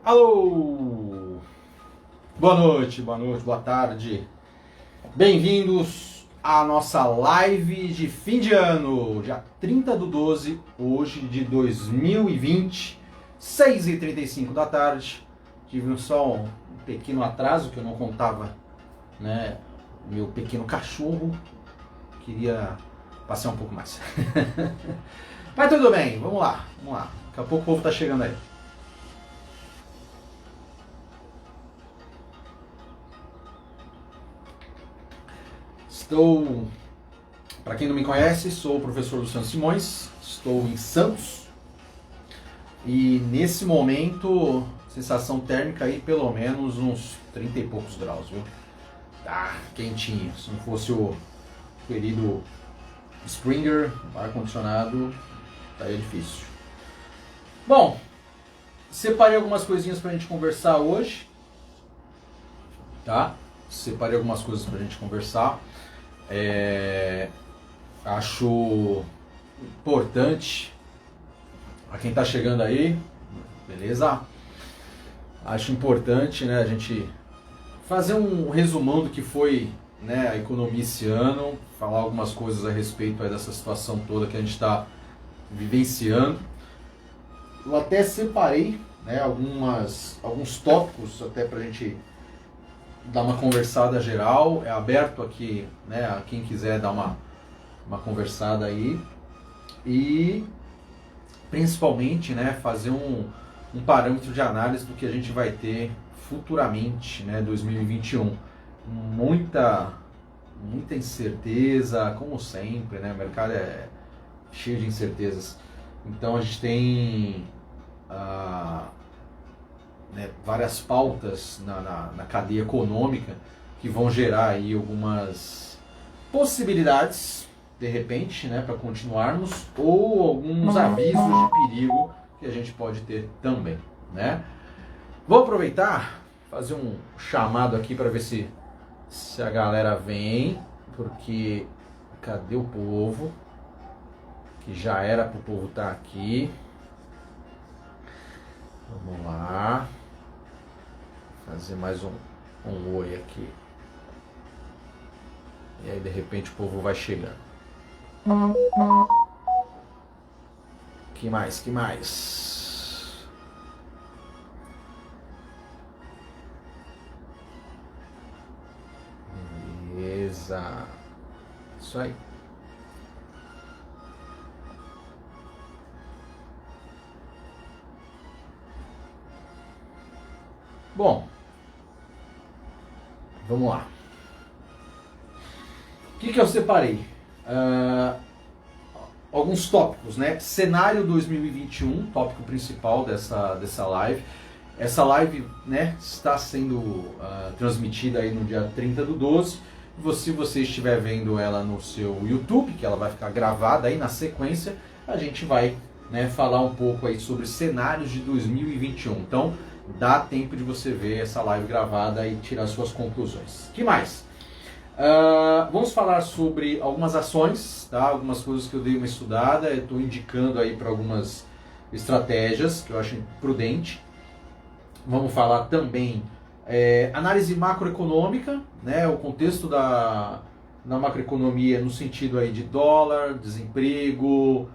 Alô! Boa noite, boa tarde. Bem-vindos à nossa live de fim de ano, dia 30/12, hoje de 2020, 6h35 da tarde. Tive só um pequeno atraso que eu não contava, né? Meu pequeno cachorro queria passear um pouco mais. Mas tudo bem, vamos lá. Daqui a pouco o povo tá chegando aí. Para quem não me conhece, sou o professor Luciano Simões, estou em Santos e nesse momento, sensação térmica aí pelo menos uns 30 e poucos graus, viu? Tá quentinho, se não fosse o querido Springer, ar-condicionado, tá difícil. Bom, separei algumas coisinhas pra gente conversar hoje, tá? Separei algumas coisas pra gente conversar. Acho importante, a quem tá chegando aí, beleza? Acho importante, né, a gente fazer um resumão do que foi, né, a economia esse ano, falar algumas coisas a respeito aí dessa situação toda que a gente está vivenciando. Eu até separei, né, alguns tópicos até pra gente dar uma conversada geral, é aberto aqui, né, a quem quiser dar uma conversada aí, e principalmente, né, fazer um parâmetro de análise do que a gente vai ter futuramente, né, 2021. Muita incerteza, como sempre, né, o mercado é cheio de incertezas, então a gente tem né, várias pautas na cadeia econômica que vão gerar aí algumas possibilidades, de repente, né, para continuarmos, ou alguns avisos de perigo que a gente pode ter também, né? Vou aproveitar, fazer um chamado aqui para ver se a galera vem, porque cadê o povo? Que já era para o povo estar aqui. Vamos lá. Fazer mais um oi aqui. E aí de repente o povo vai chegando. Que mais? Beleza. Isso aí. Bom, vamos lá. O que eu separei? Alguns tópicos, né? Cenário 2021, tópico principal dessa live. Essa live, né, está sendo transmitida aí no dia 30/12. Se você estiver vendo ela no seu YouTube, que ela vai ficar gravada aí na sequência, a gente vai, né, falar um pouco aí sobre cenários de 2021. Então, dá tempo de você ver essa live gravada e tirar suas conclusões. Que mais? Vamos falar sobre algumas ações, tá? Algumas coisas que eu dei uma estudada, eu estou indicando aí para algumas estratégias que eu acho prudente. Vamos falar também análise macroeconômica, né? O contexto da macroeconomia no sentido aí de dólar, desemprego,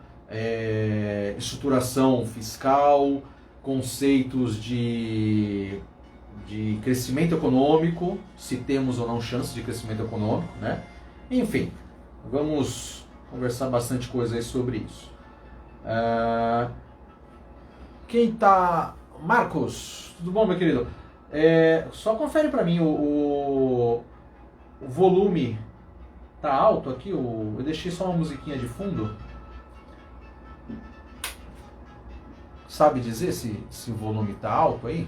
estruturação fiscal, conceitos de crescimento econômico, se temos ou não chance de crescimento econômico, né? Enfim, vamos conversar bastante coisa aí sobre isso. Quem tá... Marcos, tudo bom, meu querido? Só confere para mim o volume tá alto aqui, eu deixei só uma musiquinha de fundo. Sabe dizer se o volume tá alto aí?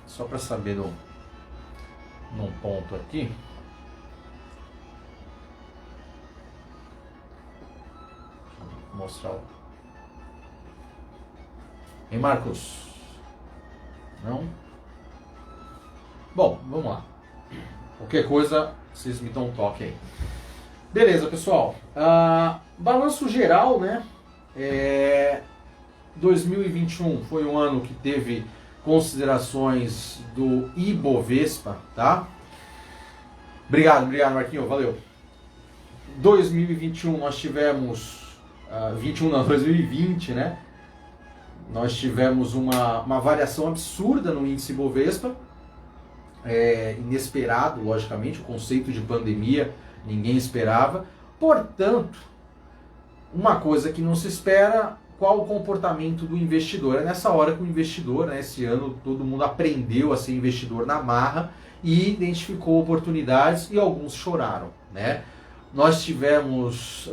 Só para saber num ponto aqui. Vou mostrar o... Hein, Marcos? Não? Bom, vamos lá. Qualquer coisa, vocês me dão um toque aí. Beleza, pessoal. Balanço geral, né? 2021 foi um ano que teve considerações do Ibovespa, tá? Obrigado, Marquinhos, valeu. 2021 nós tivemos, 2020, né? Nós tivemos uma variação absurda no índice Ibovespa, inesperado, logicamente, o conceito de pandemia ninguém esperava. Portanto, uma coisa que não se espera, qual o comportamento do investidor? É nessa hora que o investidor, né, esse ano todo mundo aprendeu a ser investidor na marra e identificou oportunidades e alguns choraram, né? Nós tivemos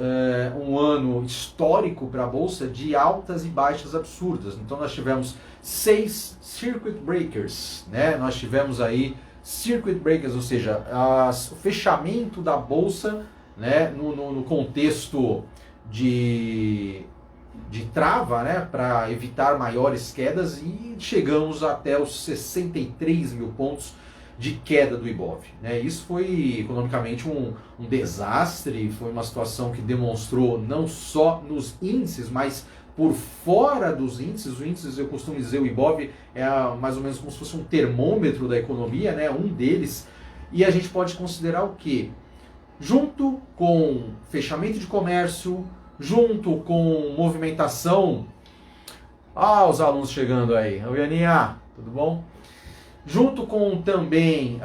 um ano histórico para a Bolsa de altas e baixas absurdas. Então nós tivemos 6 circuit breakers, né? Nós tivemos aí circuit breakers, ou seja, o fechamento da Bolsa, né, no contexto de trava, né, para evitar maiores quedas, e chegamos até os 63 mil pontos de queda do Ibov, né? Isso foi economicamente um desastre, foi uma situação que demonstrou não só nos índices, mas por fora dos índices. Os índices, eu costumo dizer, o Ibov é mais ou menos como se fosse um termômetro da economia, né? Um deles, e a gente pode considerar o quê? Junto com fechamento de comércio, junto com movimentação... os alunos chegando aí. Oi, Aninha, tudo bom? Junto com também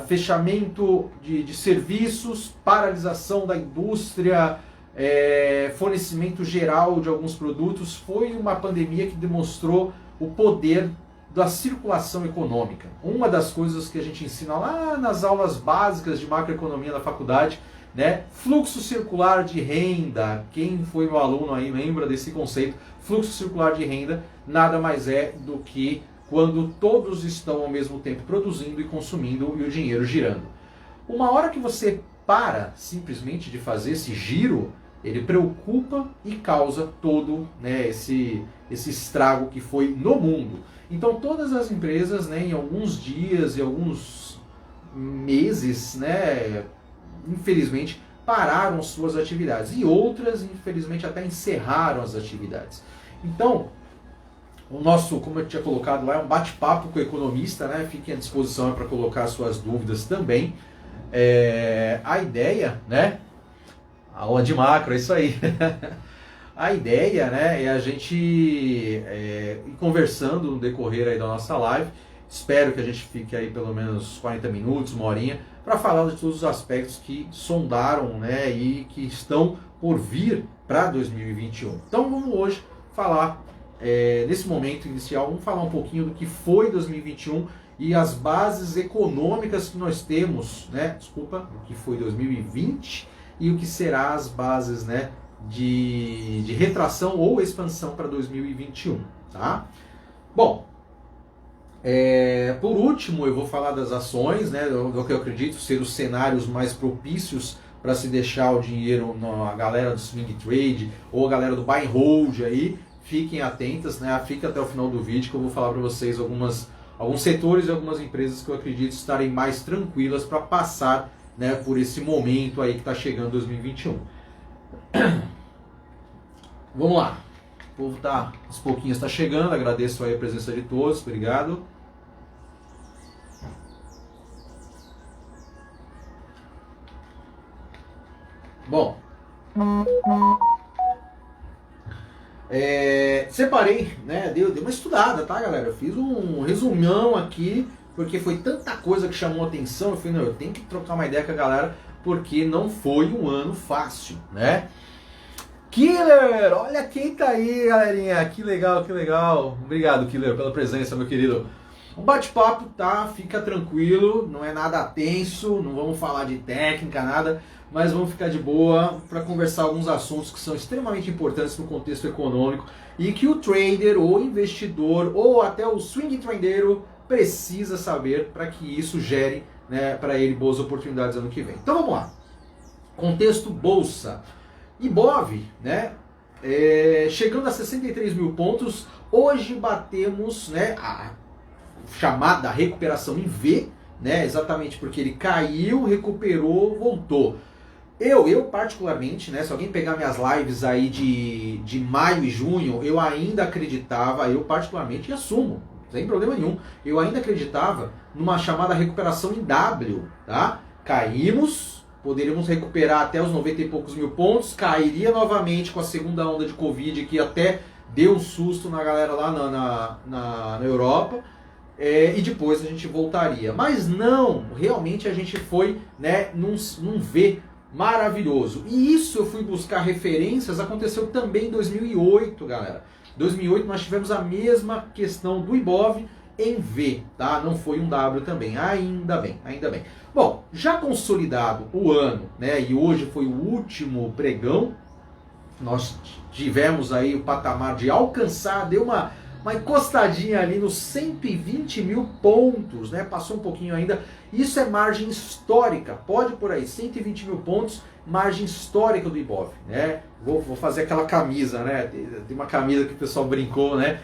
fechamento de serviços, paralisação da indústria, fornecimento geral de alguns produtos, foi uma pandemia que demonstrou o poder da circulação econômica. Uma das coisas que a gente ensina lá nas aulas básicas de macroeconomia da faculdade, né? Fluxo circular de renda. Quem foi meu aluno aí lembra desse conceito? Fluxo circular de renda nada mais é do que quando todos estão ao mesmo tempo produzindo e consumindo e o dinheiro girando. Uma hora que você para simplesmente de fazer esse giro, ele preocupa e causa todo, né, esse estrago que foi no mundo. Então todas as empresas, né, em alguns dias e alguns meses, né, infelizmente pararam suas atividades, e outras infelizmente até encerraram as atividades. Então o nosso, como eu tinha colocado lá, é um bate-papo com o economista, né? Fiquem à disposição para colocar suas dúvidas também. A ideia, né? Aula de macro, é isso aí. A ideia, né, é a gente ir conversando no decorrer aí da nossa live. Espero que a gente fique aí pelo menos 40 minutos, uma horinha, para falar de todos os aspectos que sondaram, né, e que estão por vir para 2021. Então vamos hoje falar... nesse momento inicial, vamos falar um pouquinho do que foi 2021 e as bases econômicas que nós temos, né? Desculpa, o que foi 2020 e o que será as bases, né, de retração ou expansão para 2021, tá? Bom, por último eu vou falar das ações, né, do que eu acredito ser os cenários mais propícios para se deixar o dinheiro na galera do swing trade ou a galera do buy and hold aí. Fiquem atentas, né? Fiquem até o final do vídeo que eu vou falar para vocês alguns setores e algumas empresas que eu acredito estarem mais tranquilas para passar, né, por esse momento aí que está chegando 2021. Vamos lá. O povo tá, aos pouquinhos está chegando. Agradeço aí a presença de todos. Obrigado. Bom. Separei, né? Dei uma estudada, tá, galera? Eu fiz um resumão aqui, porque foi tanta coisa que chamou a atenção. Eu falei, não, eu tenho que trocar uma ideia com a galera, porque não foi um ano fácil, né? Killer! Olha quem tá aí, galerinha! Que legal, que legal! Obrigado, Killer, pela presença, meu querido. Um bate-papo, tá? Fica tranquilo, não é nada tenso, não vamos falar de técnica, nada, mas vamos ficar de boa para conversar alguns assuntos que são extremamente importantes no contexto econômico e que o trader ou investidor ou até o swing tradeiro precisa saber para que isso gere, né, para ele boas oportunidades ano que vem. Então vamos lá. Contexto bolsa. Ibov, né, chegando a 63 mil pontos, hoje batemos, né, a chamada recuperação em V, né, exatamente porque ele caiu, recuperou, voltou. Eu particularmente, né, se alguém pegar minhas lives aí de maio e junho, eu ainda acreditava, eu particularmente assumo, sem problema nenhum. Eu ainda acreditava numa chamada recuperação em W, tá? Caímos, poderíamos recuperar até os 90 e poucos mil pontos, cairia novamente com a segunda onda de Covid, que até deu um susto na galera lá na Europa, e depois a gente voltaria. Mas não, realmente a gente foi, né, num V maravilhoso. E isso eu fui buscar referências, aconteceu também em 2008, galera. 2008 nós tivemos a mesma questão do Ibov em V, tá? Não foi um W também, ainda bem, ainda bem. Bom, já consolidado o ano, né, e hoje foi o último pregão, nós tivemos aí o patamar de alcançar, deu uma encostadinha ali nos 120 mil pontos, né? Passou um pouquinho ainda. Isso é margem histórica, pode por aí, 120 mil pontos, margem histórica do Ibov, né? Vou fazer aquela camisa, né? Tem uma camisa que o pessoal brincou, né?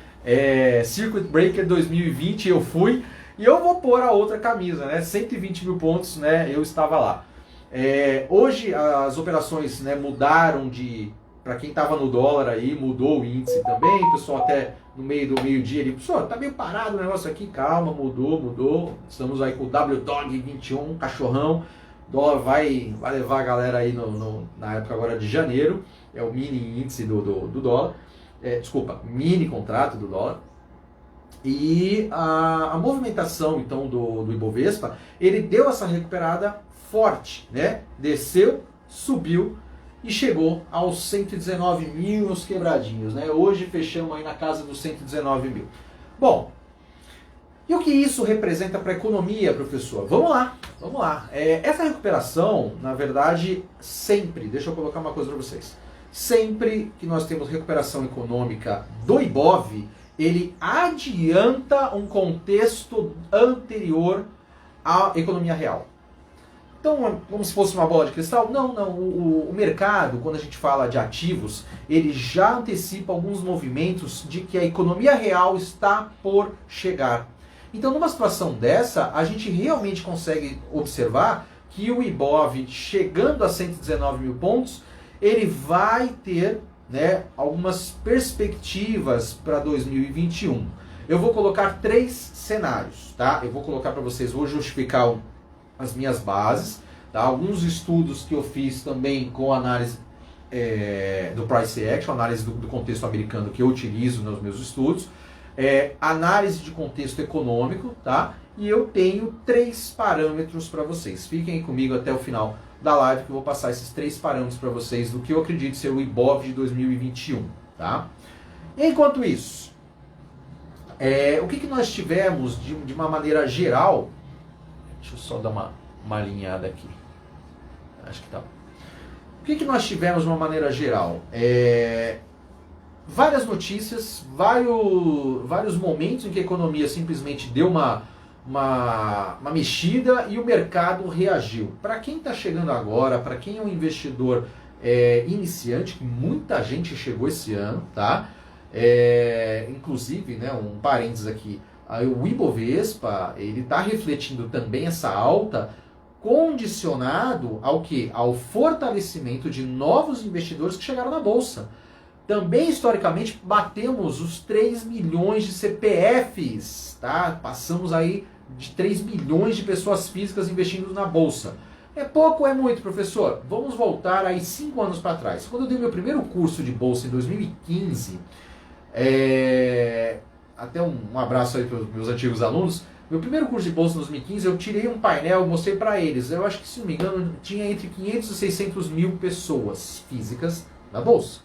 Circuit Breaker 2020 eu fui, e eu vou pôr a outra camisa, né? 120 mil pontos, né? Eu estava lá. Hoje as operações, né, mudaram de... Para quem estava no dólar aí, mudou o índice também. O pessoal até no meio do meio-dia ali, pessoal, tá meio parado o negócio aqui, calma, mudou. Estamos aí com o WDOG 21, cachorrão. O dólar vai levar a galera aí na época agora de janeiro. É o mini índice do dólar. Desculpa, mini contrato do dólar. E a movimentação então do Ibovespa, ele deu essa recuperada forte, né? Desceu, subiu e chegou aos 119 mil, os quebradinhos, né? Hoje fechamos aí na casa dos 119 mil. Bom, e o que isso representa para a economia, professor? Vamos lá. Essa recuperação, na verdade, sempre, deixa eu colocar uma coisa para vocês, sempre que nós temos recuperação econômica do Ibov, ele adianta um contexto anterior à economia real. Então, como se fosse uma bola de cristal? Não. O mercado, quando a gente fala de ativos, ele já antecipa alguns movimentos de que a economia real está por chegar. Então, numa situação dessa, a gente realmente consegue observar que o Ibov, chegando a 119 mil pontos, ele vai ter, né, algumas perspectivas para 2021. Eu vou colocar 3 cenários, tá? Eu vou colocar para vocês, vou justificar as minhas bases, tá? Alguns estudos que eu fiz também com análise do Price Action, análise do contexto americano que eu utilizo nos meus estudos, análise de contexto econômico, tá? E eu tenho 3 parâmetros para vocês. Fiquem aí comigo até o final da live que eu vou passar esses 3 parâmetros para vocês do que eu acredito ser o Ibov de 2021, tá? Enquanto isso, o que nós tivemos de uma maneira geral? Deixa eu só dar uma alinhada aqui. Acho que tá. O que nós tivemos de uma maneira geral? Várias notícias, vários momentos em que a economia simplesmente deu uma mexida e o mercado reagiu. Para quem está chegando agora, para quem é um investidor iniciante, que muita gente chegou esse ano, tá? Inclusive, né, um parênteses aqui, o Ibovespa, ele está refletindo também essa alta condicionado ao quê? Ao fortalecimento de novos investidores que chegaram na Bolsa. Também, historicamente, batemos os 3 milhões de CPFs, tá? Passamos aí de 3 milhões de pessoas físicas investindo na Bolsa. É pouco ou é muito, professor? Vamos voltar aí 5 anos para trás. Quando eu dei meu primeiro curso de Bolsa em 2015, até um abraço aí para os meus antigos alunos. Meu primeiro curso de Bolsa em 2015, eu tirei um painel, mostrei para eles. Eu acho que, se não me engano, tinha entre 500 e 600 mil pessoas físicas na Bolsa.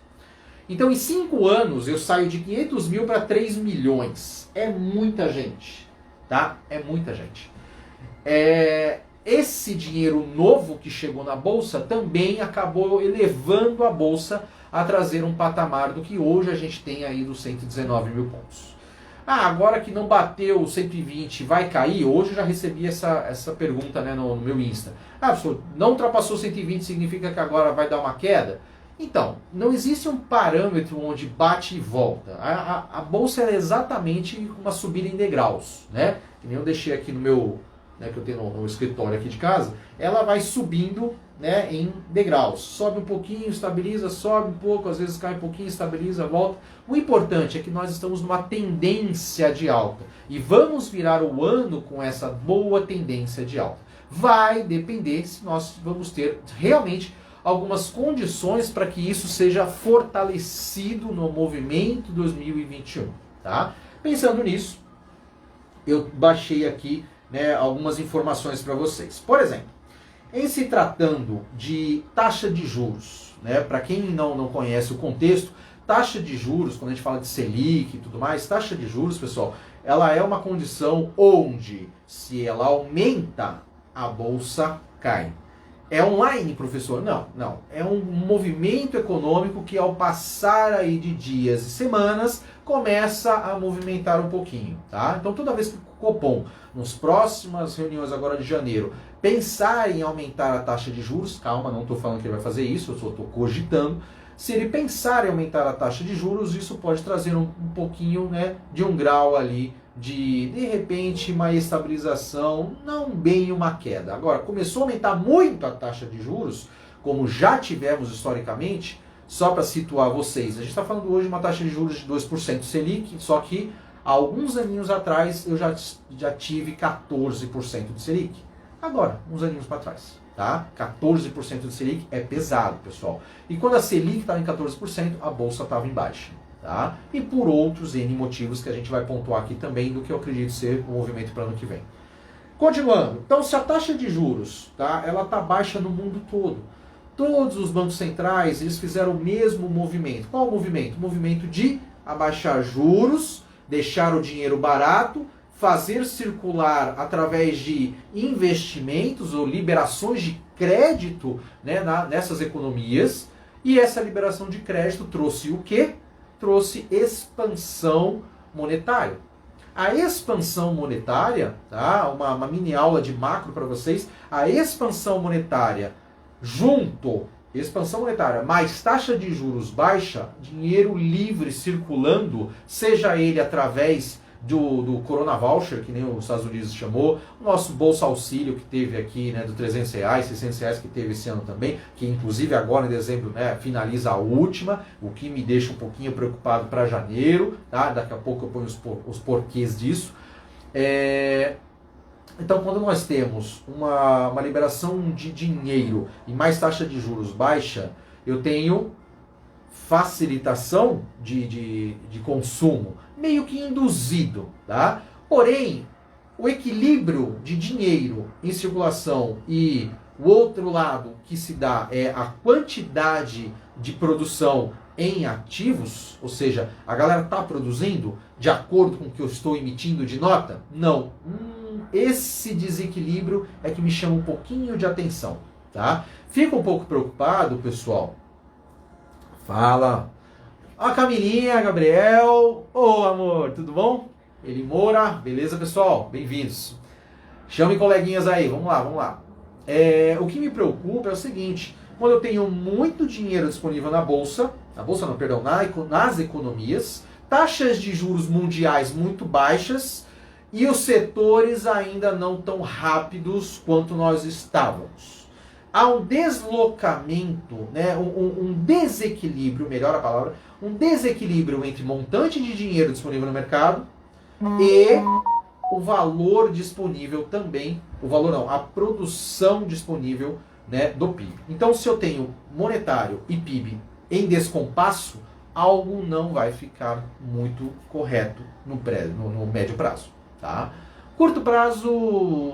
Então, em 5 anos, eu saio de 500 mil para 3 milhões. É muita gente, tá? É muita gente. Esse dinheiro novo que chegou na Bolsa também acabou elevando a Bolsa a trazer um patamar do que hoje a gente tem aí dos 119 mil pontos. Agora que não bateu o 120, vai cair? Hoje eu já recebi essa pergunta, né, no meu Insta. Professor, não ultrapassou 120, significa que agora vai dar uma queda? Então, não existe um parâmetro onde bate e volta. A Bolsa é exatamente uma subida em degraus, né? Que nem eu deixei aqui no né, que eu tenho no escritório aqui de casa, ela vai subindo, né, em degraus. Sobe um pouquinho, estabiliza, sobe um pouco, às vezes cai um pouquinho, estabiliza, volta. O importante é que nós estamos numa tendência de alta e vamos virar o ano com essa boa tendência de alta. Vai depender se nós vamos ter realmente algumas condições para que isso seja fortalecido no movimento 2021, tá? Pensando nisso, eu baixei aqui, né, algumas informações para vocês. Por exemplo, em se tratando de taxa de juros, né, para quem não conhece o contexto, taxa de juros, quando a gente fala de Selic e tudo mais, taxa de juros, pessoal, ela é uma condição onde, se ela aumenta, a bolsa cai. É online, professor? Não. É um movimento econômico que, ao passar aí de dias e semanas, começa a movimentar um pouquinho, tá? Então, toda vez que o Copom, nas próximas reuniões agora de janeiro, pensar em aumentar a taxa de juros, calma, não estou falando que ele vai fazer isso, eu só estou cogitando. Se ele pensar em aumentar a taxa de juros, isso pode trazer um pouquinho, né, de um grau ali de repente, uma estabilização, não bem uma queda. Agora, começou a aumentar muito a taxa de juros, como já tivemos historicamente, só para situar vocês, a gente está falando hoje de uma taxa de juros de 2% Selic, só que há alguns aninhos atrás eu já tive 14% de Selic. Agora, uns aninhos para trás, tá? 14% de Selic é pesado, pessoal. E quando a Selic estava em 14%, a bolsa estava em baixa. Tá? E por outros N motivos que a gente vai pontuar aqui também do que eu acredito ser o movimento para o ano que vem. Continuando, então se a taxa de juros, tá, ela está baixa no mundo todo, todos os bancos centrais eles fizeram o mesmo movimento. Qual o movimento? O movimento de abaixar juros, deixar o dinheiro barato, fazer circular através de investimentos ou liberações de crédito, né, nessas economias, e essa liberação de crédito trouxe o quê? Trouxe expansão monetária. A expansão monetária, tá? Uma mini aula de macro para vocês, a expansão monetária expansão monetária mais taxa de juros baixa, dinheiro livre circulando, seja ele através do Corona Voucher, que nem os Estados Unidos chamou, o nosso Bolsa Auxílio que teve aqui, né, do R$300, R$600 que teve esse ano também, que inclusive agora em dezembro, né, finaliza a última, o que me deixa um pouquinho preocupado para janeiro, tá? Daqui a pouco eu ponho os porquês disso. Então, quando nós temos uma liberação de dinheiro e mais taxa de juros baixa, eu tenho facilitação de consumo, meio que induzido, tá? Porém, o equilíbrio de dinheiro em circulação e o outro lado que se dá é a quantidade de produção em ativos, ou seja, a galera está produzindo de acordo com o que eu estou emitindo de nota? Não. Esse desequilíbrio é que me chama um pouquinho de atenção, tá? Fico um pouco preocupado, pessoal. Fala. Ó, Camilinha, Gabriel. Ô, amor, tudo bom? Eli Moura, beleza, pessoal? Bem-vindos. Chame coleguinhas aí, vamos lá. O que me preocupa é o seguinte, quando eu tenho muito dinheiro disponível nas economias, taxas de juros mundiais muito baixas e os setores ainda não tão rápidos quanto nós estávamos. Há um deslocamento, né, um desequilíbrio, melhor a palavra, um desequilíbrio entre montante de dinheiro disponível no mercado e o valor disponível também, a produção disponível, né, do PIB. Então, se eu tenho monetário e PIB em descompasso, algo não vai ficar muito correto no médio prazo, tá? Curto prazo,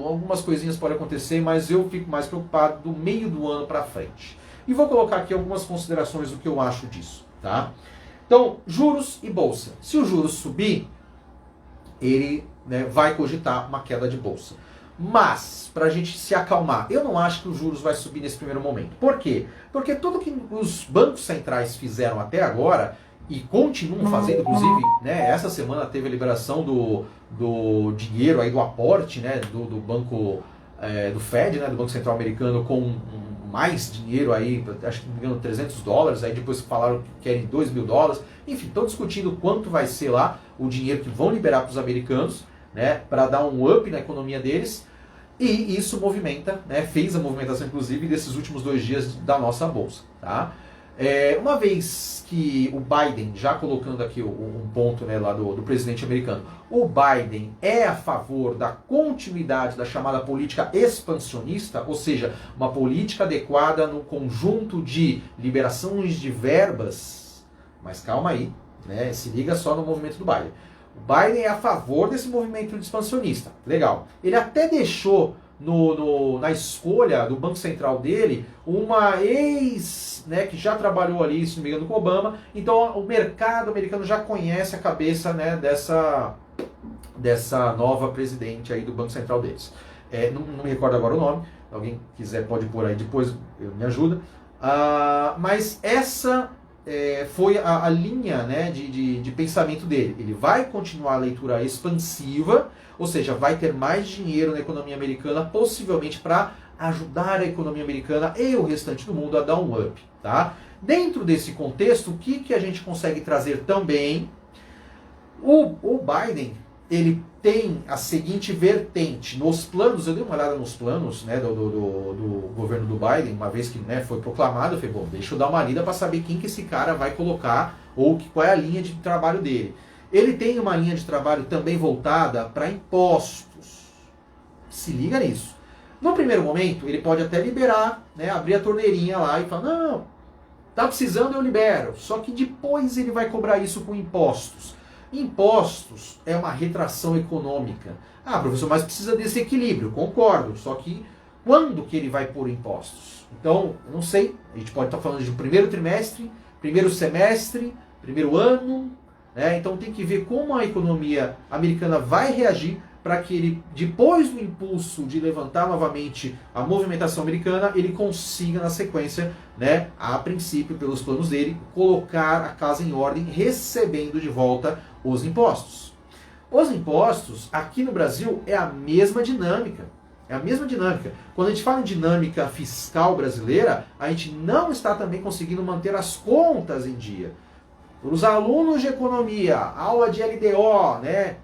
algumas coisinhas podem acontecer, mas eu fico mais preocupado do meio do ano para frente. E vou colocar aqui algumas considerações do que eu acho disso, tá? Então, juros e bolsa. Se o juros subir, ele, né, vai cogitar uma queda de bolsa. Mas, para a gente se acalmar, eu não acho que os juros vai subir nesse primeiro momento. Por quê? Porque tudo que os bancos centrais fizeram até agora, e continuam fazendo, inclusive, né, essa semana teve a liberação do dinheiro, aí, do aporte, né, do banco, do Fed, né, do Banco Central Americano, com mais dinheiro, aí, acho que não me engano, $300, aí depois falaram que querem $2.000, enfim, estão discutindo quanto vai ser lá o dinheiro que vão liberar para os americanos, né, para dar um up na economia deles. E isso movimenta, né, fez a movimentação, inclusive, desses últimos 2 dias da nossa bolsa. Tá? Uma vez que o Biden, já colocando aqui um ponto, né, lá do presidente americano, o Biden é a favor da continuidade da chamada política expansionista, ou seja, uma política adequada no conjunto de liberações de verbas, mas calma aí, né, se liga só no movimento do Biden. O Biden é a favor desse movimento expansionista. Legal. Ele até deixou na escolha do Banco Central dele uma ex, né, que já trabalhou ali, se não me engano, com Obama. Então o mercado americano já conhece a cabeça, né, dessa nova presidente aí do Banco Central deles. Não me recordo agora o nome. Se alguém quiser pode pôr aí depois, me ajuda. Mas essa foi a linha, né, de pensamento dele. Ele vai continuar a leitura expansiva, ou seja, vai ter mais dinheiro na economia americana, possivelmente para ajudar a economia americana e o restante do mundo a dar um up. Tá? Dentro desse contexto, o que a gente consegue trazer também? O Biden, ele tem a seguinte vertente. Nos planos, eu dei uma olhada nos planos, né, do governo do Biden, uma vez que, né, foi proclamado, eu falei, bom, deixa eu dar uma lida para saber quem que esse cara vai colocar, ou qual é a linha de trabalho dele. Ele tem uma linha de trabalho também voltada para impostos. Se liga nisso. No primeiro momento, ele pode até liberar, né, abrir a torneirinha lá e falar, não, tá precisando, eu libero. Só que depois ele vai cobrar isso com impostos. Impostos é uma retração econômica. Ah, professor, mas precisa desse equilíbrio. Concordo, só que quando que ele vai pôr impostos? Então, eu não sei, a gente pode estar falando de um primeiro trimestre, primeiro semestre, primeiro ano, né? Então tem que ver como a economia americana vai reagir para que ele, depois do impulso de levantar novamente a movimentação americana, ele consiga na sequência, né, a princípio, pelos planos dele, colocar a casa em ordem, recebendo de volta os impostos. Os impostos, aqui no Brasil, é a mesma dinâmica. É a mesma dinâmica. Quando a gente fala em dinâmica fiscal brasileira, a gente não está também conseguindo manter as contas em dia. Para os alunos de economia, aula de LDO, né,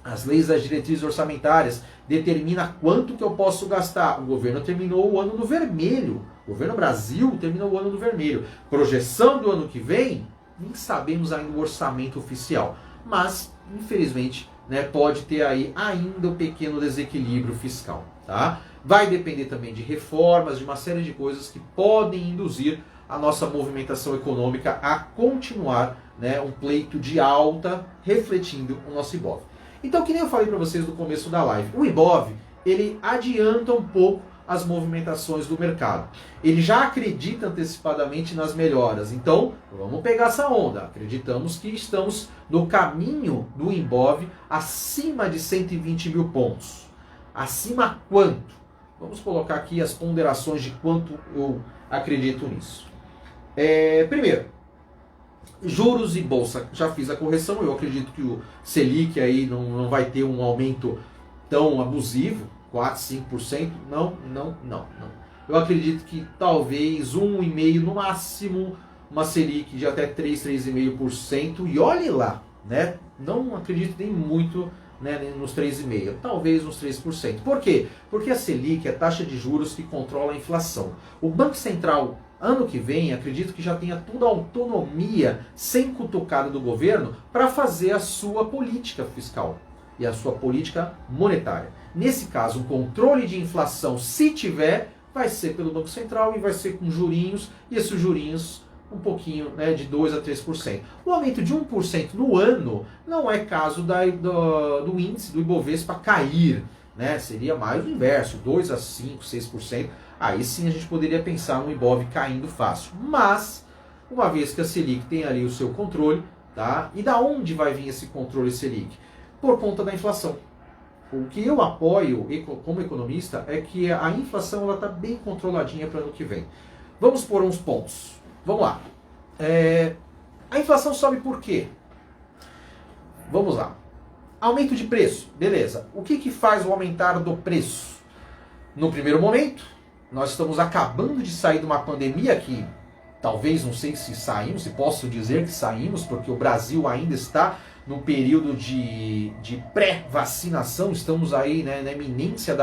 as leis das diretrizes orçamentárias, determina quanto que eu posso gastar. O governo terminou o ano no vermelho. O governo Brasil terminou o ano no vermelho. Projeção do ano que vem, nem sabemos ainda o orçamento oficial. Mas, infelizmente, né, pode ter aí ainda um pequeno desequilíbrio fiscal. Tá? Vai depender também de reformas, de uma série de coisas que podem induzir a nossa movimentação econômica a continuar, né, um pleito de alta, refletindo o nosso Ibov. Então, que nem eu falei para vocês no começo da live, o Ibov, ele adianta um pouco as movimentações do mercado. Ele já acredita antecipadamente nas melhoras. Então, vamos pegar essa onda. Acreditamos que estamos no caminho do Ibov acima de 120 mil pontos. Acima quanto? Vamos colocar aqui as ponderações de quanto eu acredito nisso. Primeiro, juros e bolsa. Já fiz a correção. Eu acredito que o Selic aí não vai ter um aumento tão abusivo. 4, 5%. Não. Eu acredito que talvez 1,5% no máximo. Uma Selic de até 3, 3,5%. E olhe lá, né? Não acredito nem muito, né, nos 3,5%. Talvez uns 3%. Por quê? Porque a Selic é a taxa de juros que controla a inflação. O Banco Central, ano que vem, acredito que já tenha toda a autonomia, sem cutucada do governo, para fazer a sua política fiscal e a sua política monetária. Nesse caso, o controle de inflação, se tiver, vai ser pelo Banco Central e vai ser com jurinhos, e esses jurinhos um pouquinho, né, de 2 a 3%. O aumento de 1% no ano não é caso do índice do Ibovespa cair, né? Seria mais o inverso, 2 a 5, 6%. Aí sim a gente poderia pensar no Ibov caindo fácil. Mas, uma vez que a Selic tem ali o seu controle, tá? E da onde vai vir esse controle Selic? Por conta da inflação. O que eu apoio como economista é que a inflação está bem controladinha para o ano que vem. Vamos por uns pontos. Vamos lá. A inflação sobe por quê? Vamos lá. Aumento de preço. Beleza. O que faz o aumentar do preço? No primeiro momento, nós estamos acabando de sair de uma pandemia que talvez, não sei se saímos, se posso dizer que saímos, porque o Brasil ainda está no período de pré-vacinação, estamos aí, né, na iminência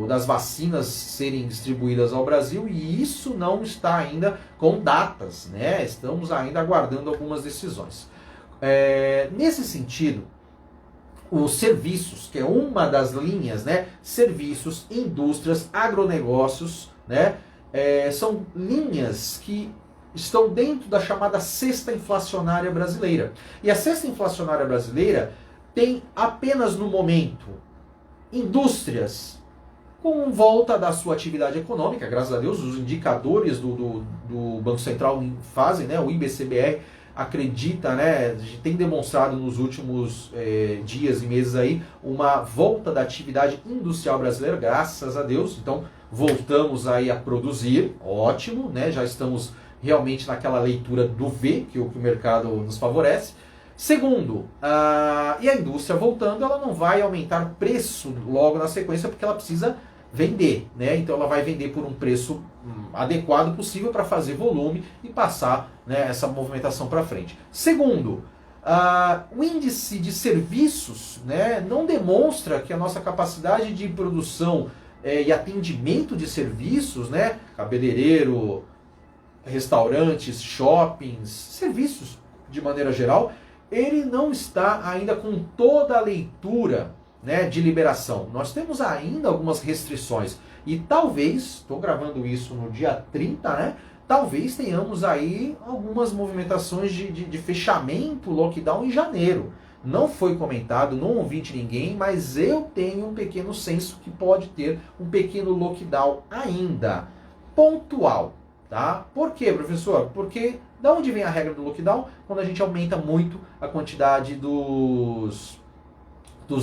das vacinas serem distribuídas ao Brasil, e isso não está ainda com datas, né? Estamos ainda aguardando algumas decisões. Nesse sentido, os serviços, que é uma das linhas, né? Serviços, indústrias, agronegócios, né? São linhas que estão dentro da chamada cesta inflacionária brasileira. E a cesta inflacionária brasileira tem apenas no momento indústrias com volta da sua atividade econômica, graças a Deus, os indicadores do Banco Central fazem, né? O IBCBR acredita, né, tem demonstrado nos últimos dias e meses aí uma volta da atividade industrial brasileira, graças a Deus. Então voltamos aí a produzir, ótimo, né? Já estamos realmente naquela leitura do V, que o mercado nos favorece. Segundo, e a indústria voltando, ela não vai aumentar preço logo na sequência, porque ela precisa vender, né? Então ela vai vender por um preço adequado possível para fazer volume e passar, né, essa movimentação para frente. Segundo, o índice de serviços, né, não demonstra que a nossa capacidade de produção e atendimento de serviços, né, cabeleireiro, restaurantes, shoppings, serviços de maneira geral, ele não está ainda com toda a leitura, né, de liberação. Nós temos ainda algumas restrições e talvez, estou gravando isso no dia 30, né, talvez tenhamos aí algumas movimentações de fechamento, lockdown em janeiro. Não foi comentado, não ouvi de ninguém, mas eu tenho um pequeno senso que pode ter um pequeno lockdown ainda, pontual. Tá? Por quê, professor? Porque da onde vem a regra do lockdown? Quando a gente aumenta muito a quantidade dos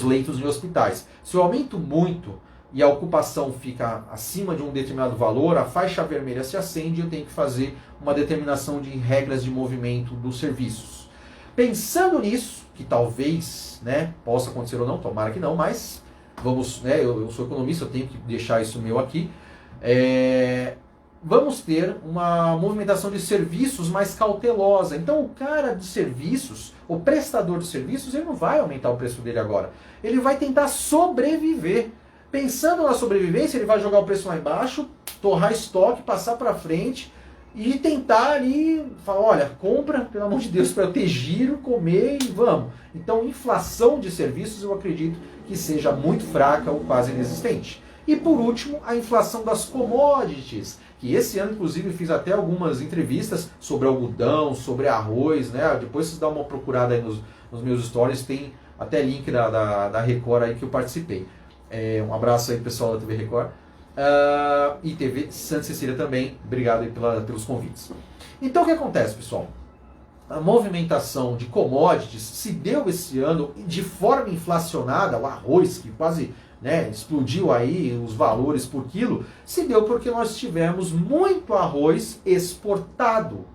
leitos em hospitais. Se eu aumento muito e a ocupação fica acima de um determinado valor, a faixa vermelha se acende e eu tenho que fazer uma determinação de regras de movimento dos serviços. Pensando nisso, que talvez, né, possa acontecer ou não, tomara que não, mas vamos, né, eu sou economista, eu tenho que deixar isso meu aqui. Vamos ter uma movimentação de serviços mais cautelosa. Então o cara de serviços, o prestador de serviços, ele não vai aumentar o preço dele agora. Ele vai tentar sobreviver. Pensando na sobrevivência, ele vai jogar o preço lá embaixo, torrar estoque, passar para frente e tentar ali, falar, olha, compra, pelo amor de Deus, para eu ter giro, comer e vamos. Então inflação de serviços eu acredito que seja muito fraca ou quase inexistente. E por último, a inflação das commodities, que esse ano, inclusive, fiz até algumas entrevistas sobre algodão, sobre arroz, né? Depois vocês dão uma procurada aí nos meus stories, tem até link da Record aí que eu participei. Um abraço aí, pessoal da TV Record. E TV Santa Cecília também, obrigado aí pelos convites. Então o que acontece, pessoal? A movimentação de commodities se deu esse ano de forma inflacionada, o arroz que quase, né, explodiu aí os valores por quilo, se deu porque nós tivemos muito arroz exportado.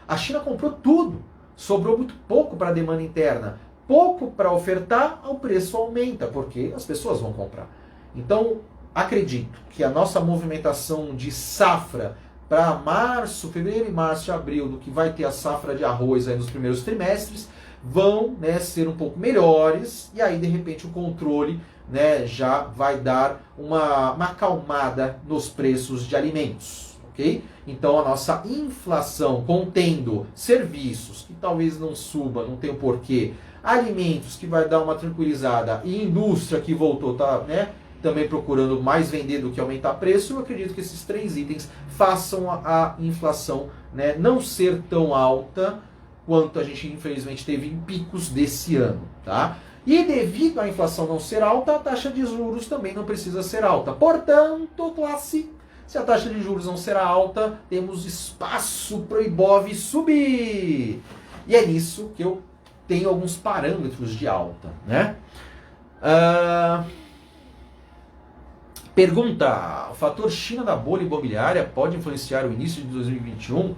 A China comprou tudo, sobrou muito pouco para a demanda interna, pouco para ofertar, o preço aumenta, porque as pessoas vão comprar. Então, acredito que a nossa movimentação de safra para março, fevereiro e março e abril, do que vai ter a safra de arroz aí nos primeiros trimestres, vão, né, ser um pouco melhores, e aí de repente o controle, né, já vai dar uma acalmada nos preços de alimentos, ok? Então a nossa inflação contendo serviços, que talvez não suba, não tem o porquê, alimentos que vai dar uma tranquilizada, e indústria que voltou, tá, né, também procurando mais vender do que aumentar preço, eu acredito que esses três itens façam a inflação, né, não ser tão alta quanto a gente infelizmente teve em picos desse ano, tá? E devido à inflação não ser alta, a taxa de juros também não precisa ser alta. Portanto, classe, se a taxa de juros não será alta, temos espaço para o Ibov subir. E é nisso que eu tenho alguns parâmetros de alta, né? Pergunta: o fator China da bolha imobiliária pode influenciar o início de 2021?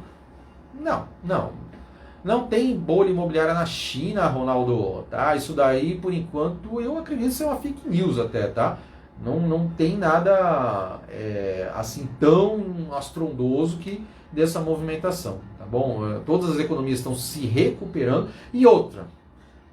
Não tem bolha imobiliária na China, Ronaldo, tá? Isso daí, por enquanto, eu acredito ser uma fake news até, tá? Não tem nada assim tão astrondoso que dessa movimentação, tá bom? Todas as economias estão se recuperando. E outra,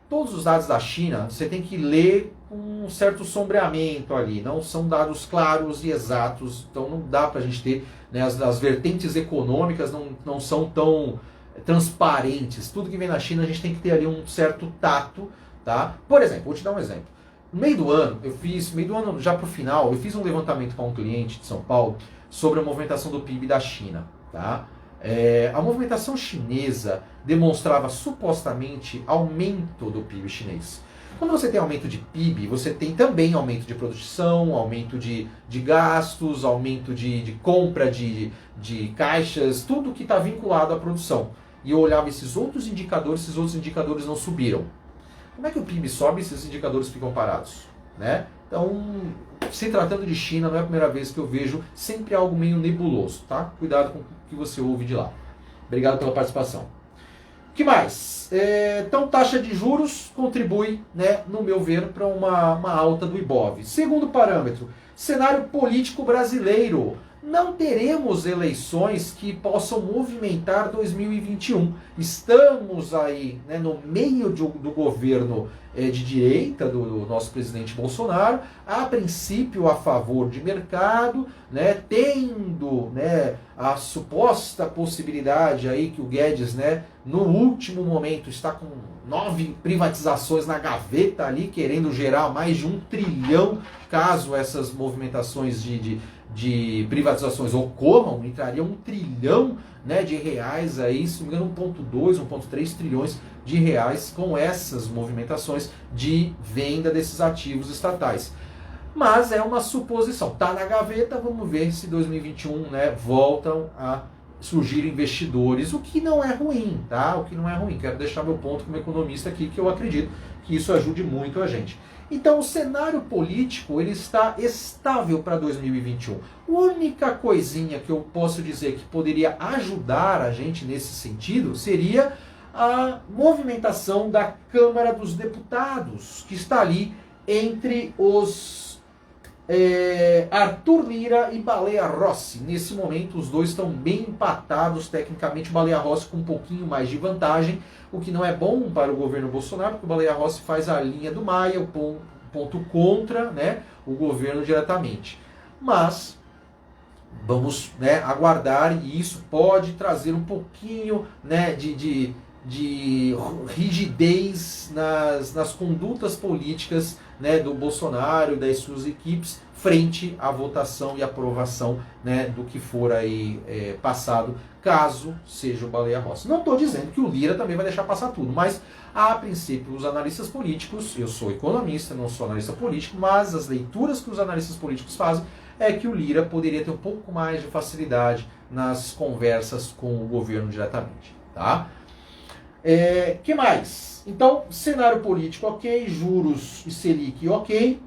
todos os dados da China, você tem que ler com um certo sombreamento ali, não são dados claros e exatos, então não dá para a gente ter, né, as vertentes econômicas não são tão transparentes. Tudo que vem da China a gente tem que ter ali um certo tato, tá? Por exemplo, vou te dar um exemplo. No meio do ano, já para o final, eu fiz um levantamento para um cliente de São Paulo sobre a movimentação do PIB da China, tá? A movimentação chinesa demonstrava supostamente aumento do PIB chinês. Quando você tem aumento de PIB, você tem também aumento de produção, aumento de gastos, aumento de compra de caixas, tudo que está vinculado à produção. E eu olhava esses outros indicadores não subiram. Como é que o PIB sobe e esses indicadores ficam parados? Né? Então, se tratando de China, não é a primeira vez que eu vejo sempre algo meio nebuloso, tá? Cuidado com o que você ouve de lá. Obrigado pela participação. O que mais? Então, taxa de juros contribui, né, no meu ver, para uma alta do Ibov. Segundo parâmetro, cenário político brasileiro. Não teremos eleições que possam movimentar 2021. Estamos aí, né, no meio do governo de direita do nosso presidente Bolsonaro, a princípio a favor de mercado, né, tendo, né, a suposta possibilidade aí que o Guedes, né, no último momento está com 9 privatizações na gaveta ali, querendo gerar mais de 1 trilhão caso essas movimentações de privatizações ocorram, entraria 1 trilhão, né, de reais aí, se não me engano 1,2, 1,3 trilhões de reais com essas movimentações de venda desses ativos estatais. Mas é uma suposição, tá na gaveta, vamos ver se 2021, né, voltam a surgir investidores, o que não é ruim, tá? O que não é ruim. Quero deixar meu ponto como economista aqui, que eu acredito que isso ajude muito a gente. Então, o cenário político ele está estável para 2021. A única coisinha que eu posso dizer que poderia ajudar a gente nesse sentido seria a movimentação da Câmara dos Deputados, que está ali entre os Arthur Lira e Baleia Rossi. Nesse momento, os dois estão bem empatados tecnicamente. O Baleia Rossi com um pouquinho mais de vantagem, o que não é bom para o governo Bolsonaro, porque o Baleia Rossi faz a linha do Maia, o ponto contra, né, o governo diretamente. Mas vamos, né, aguardar, e isso pode trazer um pouquinho, né, de rigidez nas condutas políticas, né, do Bolsonaro e das suas equipes frente à votação e aprovação, né, do que for aí passado, caso seja o Baleia Rossi. Não estou dizendo que o Lira também vai deixar passar tudo, mas a princípio os analistas políticos, eu sou economista, não sou analista político, mas as leituras que os analistas políticos fazem é que o Lira poderia ter um pouco mais de facilidade nas conversas com o governo diretamente, tá? Que mais? Então, cenário político ok, juros e Selic ok,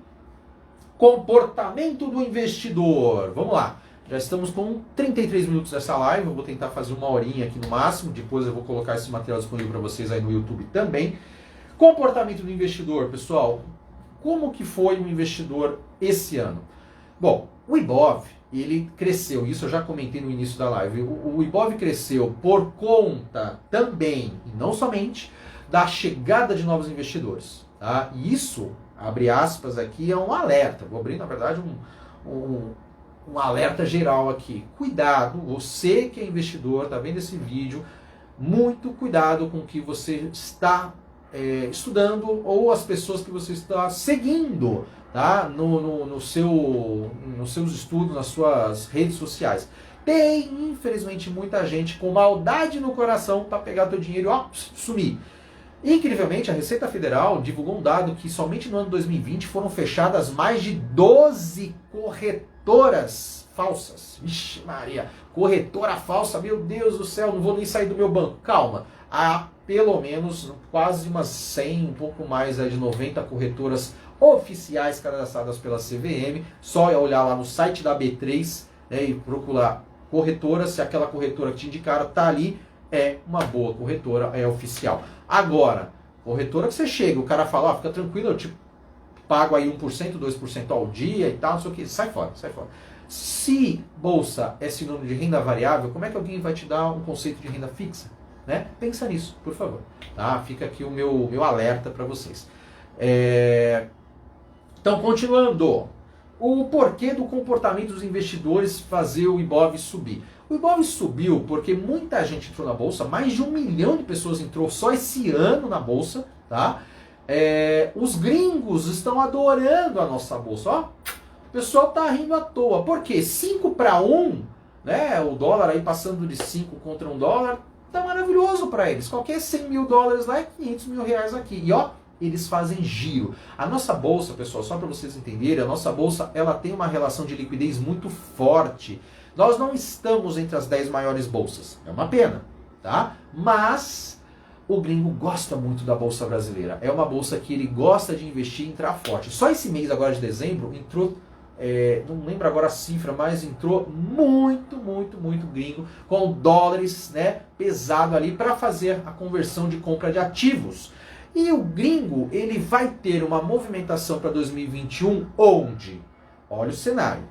comportamento do investidor, vamos lá, já estamos com 33 minutos dessa live, eu vou tentar fazer uma horinha aqui no máximo, depois eu vou colocar esse material disponível para vocês aí no YouTube também. Comportamento do investidor, pessoal, como que foi o investidor esse ano? Bom, o Ibov, ele cresceu, isso eu já comentei no início da live, o Ibov cresceu por conta também, e não somente, da chegada de novos investidores. Tá? E isso, abre aspas aqui, é um alerta, vou abrir na verdade um alerta geral aqui. Cuidado, você que é investidor, está vendo esse vídeo, muito cuidado com o que você está estudando ou as pessoas que você está seguindo, tá? Nos seus estudos, nas suas redes sociais. Tem, infelizmente, muita gente com maldade no coração para pegar teu dinheiro e sumir. Incrivelmente, a Receita Federal divulgou um dado que somente no ano 2020 foram fechadas mais de 12 corretoras falsas. Vixe Maria, corretora falsa, meu Deus do céu, não vou nem sair do meu banco. Calma, há pelo menos quase umas 100, um pouco mais de 90 corretoras oficiais cadastradas pela CVM. Só é olhar lá no site da B3, né, e procurar corretora, se aquela corretora que te indicaram está ali, é uma boa corretora, é oficial. Agora, corretora que você chega, o cara fala, fica tranquilo, eu te pago aí 1%, 2% ao dia e tal, não sei o que, sai fora, sai fora. Se bolsa é sinônimo de renda variável, como é que alguém vai te dar um conceito de renda fixa? né? Pensa nisso, por favor. Tá? Fica aqui o meu alerta para vocês. Então, continuando. O porquê do comportamento dos investidores fazer o Ibov subir. O Ibov subiu porque muita gente entrou na Bolsa, mais de 1 milhão de pessoas entrou só esse ano na Bolsa, tá? Os gringos estão adorando a nossa Bolsa, ó. O pessoal tá rindo à toa. Por quê? 5 para 1, né? O dólar aí passando de 5 contra 1 dólar, tá maravilhoso para eles. Qualquer 100 mil dólares lá é 500 mil reais aqui. E ó, eles fazem giro. A nossa bolsa, pessoal, só para vocês entenderem, a nossa bolsa ela tem uma relação de liquidez muito forte. Nós não estamos entre as 10 maiores bolsas. É uma pena, tá? Mas o gringo gosta muito da bolsa brasileira. É uma bolsa que ele gosta de investir e entrar forte. Só esse mês agora de dezembro entrou, não lembro agora a cifra, mas entrou muito gringo com dólares, né, pesado ali para fazer a conversão de compra de ativos. E o gringo, ele vai ter uma movimentação para 2021 onde? Olha o cenário.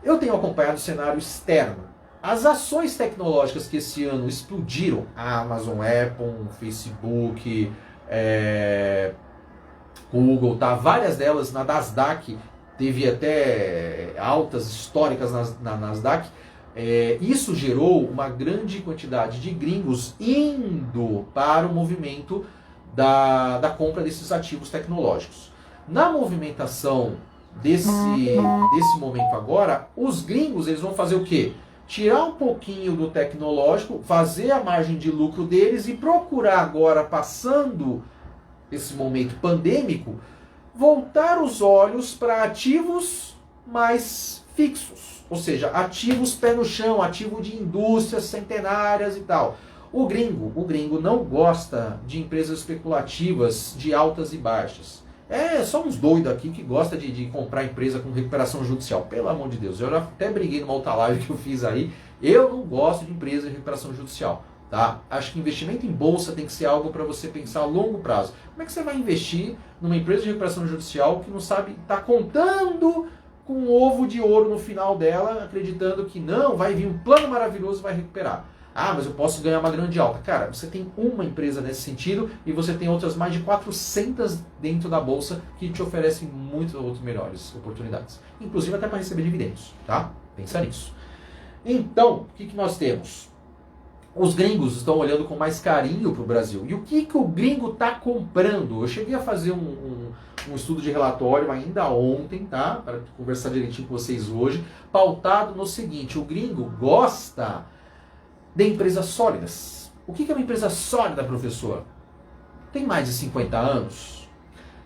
Eu tenho acompanhado o cenário externo. As ações tecnológicas que esse ano explodiram, a Amazon, Apple, Facebook, Google, tá? Várias delas na Nasdaq, teve até altas históricas na Nasdaq. Isso gerou uma grande quantidade de gringos indo para o movimento da compra desses ativos tecnológicos. Na movimentação desse momento agora, os gringos eles vão fazer o quê? Tirar um pouquinho do tecnológico, fazer a margem de lucro deles e procurar agora, passando esse momento pandêmico, voltar os olhos para ativos mais fixos. Ou seja, ativos pé no chão, ativo de indústrias centenárias e tal. O gringo não gosta de empresas especulativas de altas e baixas. Só uns doidos aqui que gosta de comprar empresa com recuperação judicial. Pelo amor de Deus, eu já até briguei numa outra live que eu fiz aí. Eu não gosto de empresa de recuperação judicial. Tá? Acho que investimento em bolsa tem que ser algo para você pensar a longo prazo. Como é que você vai investir numa empresa de recuperação judicial que não sabe, está contando com um ovo de ouro no final dela, acreditando que não, vai vir um plano maravilhoso e vai recuperar. Ah, mas eu posso ganhar uma grande alta. Cara, você tem uma empresa nesse sentido e você tem outras mais de 400 dentro da bolsa que te oferecem muitas outras melhores oportunidades. Inclusive até para receber dividendos, tá? Pensa nisso. Então, o que nós temos? Os gringos estão olhando com mais carinho para o Brasil. E o que o gringo está comprando? Eu cheguei a fazer um estudo de relatório ainda ontem, tá? Para conversar direitinho com vocês hoje, pautado no seguinte: o gringo gosta de empresas sólidas. O que é uma empresa sólida, professor? Tem mais de 50 anos?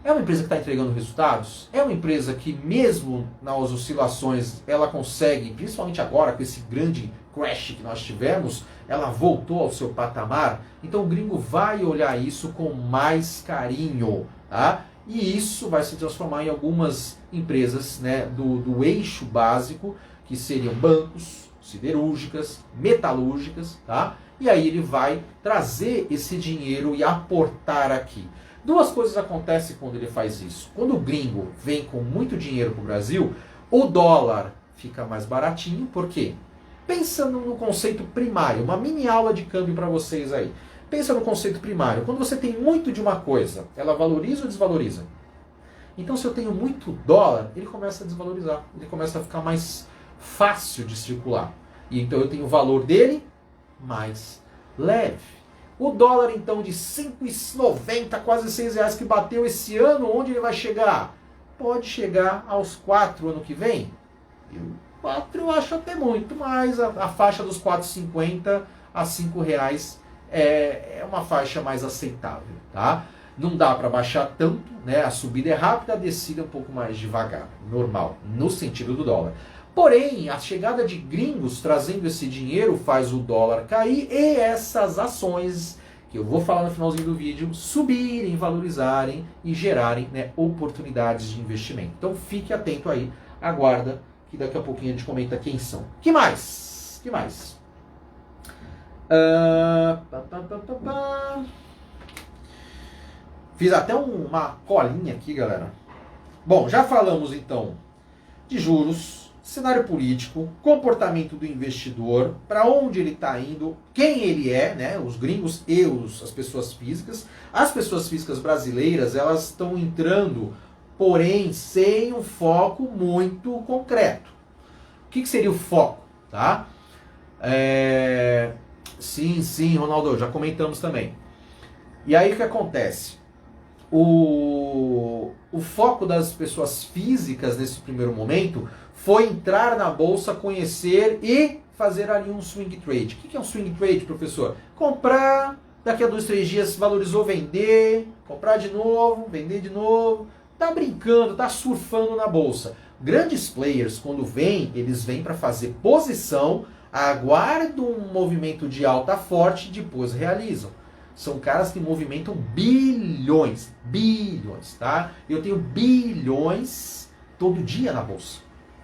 É uma empresa que está entregando resultados? É uma empresa que mesmo nas oscilações ela consegue, principalmente agora com esse grande crash que nós tivemos, ela voltou ao seu patamar? Então o gringo vai olhar isso com mais carinho, tá? E isso vai se transformar em algumas empresas, né, do eixo básico, que seriam bancos, siderúrgicas, metalúrgicas, tá? E aí ele vai trazer esse dinheiro e aportar aqui. Duas coisas acontecem quando ele faz isso. Quando o gringo vem com muito dinheiro para o Brasil, o dólar fica mais baratinho. Por quê? Pensa no conceito primário, uma mini aula de câmbio para vocês aí. Pensa no conceito primário. Quando você tem muito de uma coisa, ela valoriza ou desvaloriza? Então, se eu tenho muito dólar, ele começa a desvalorizar. Ele começa a ficar mais fácil de circular. E então eu tenho o valor dele mais leve. O dólar, então, de 5,90, quase R$6 que bateu esse ano, onde ele vai chegar? Pode chegar aos 4 ano que vem? 4 eu acho até muito, mas a faixa dos 4,50 a R$5 é uma faixa mais aceitável, tá? Não dá para baixar tanto, né? A subida é rápida, a descida é um pouco mais devagar, normal, no sentido do dólar. Porém, a chegada de gringos trazendo esse dinheiro faz o dólar cair e essas ações, que eu vou falar no finalzinho do vídeo, subirem, valorizarem e gerarem, né, oportunidades de investimento. Então fique atento aí, aguarda, que daqui a pouquinho a gente comenta quem são. Que mais? Que mais? Fiz até uma colinha aqui, galera. Bom, já falamos então de juros, cenário político, comportamento do investidor, para onde ele está indo, quem ele é, né? Os gringos e as pessoas físicas. As pessoas físicas brasileiras, elas estão entrando, porém, sem um foco muito concreto. O que seria o foco? Tá? Sim, Ronaldo, já comentamos também. E aí o que acontece? O foco das pessoas físicas nesse primeiro momento foi entrar na bolsa, conhecer e fazer ali um swing trade. O que é um swing trade, professor? Comprar, daqui a 2, 3 dias valorizou, vender, comprar de novo, vender de novo. Tá brincando, tá surfando na bolsa. Grandes players, quando vêm, eles vêm para fazer posição, aguardam um movimento de alta forte e depois realizam. São caras que movimentam bilhões, tá? Eu tenho bilhões todo dia na bolsa.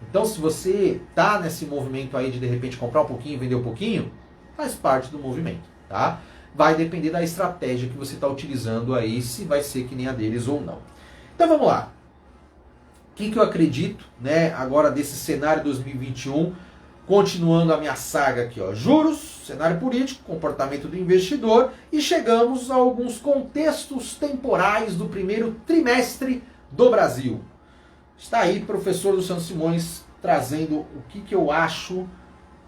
Então, se você tá nesse movimento aí de repente comprar um pouquinho, vender um pouquinho, faz parte do movimento, tá? Vai depender da estratégia que você está utilizando aí, se vai ser que nem a deles ou não. Então, vamos lá. O que eu acredito, né, agora desse cenário 2021, continuando a minha saga aqui, ó, juros, cenário político, comportamento do investidor e chegamos a alguns contextos temporais do primeiro trimestre do Brasil. Está aí professor do Santos Simões trazendo o que eu acho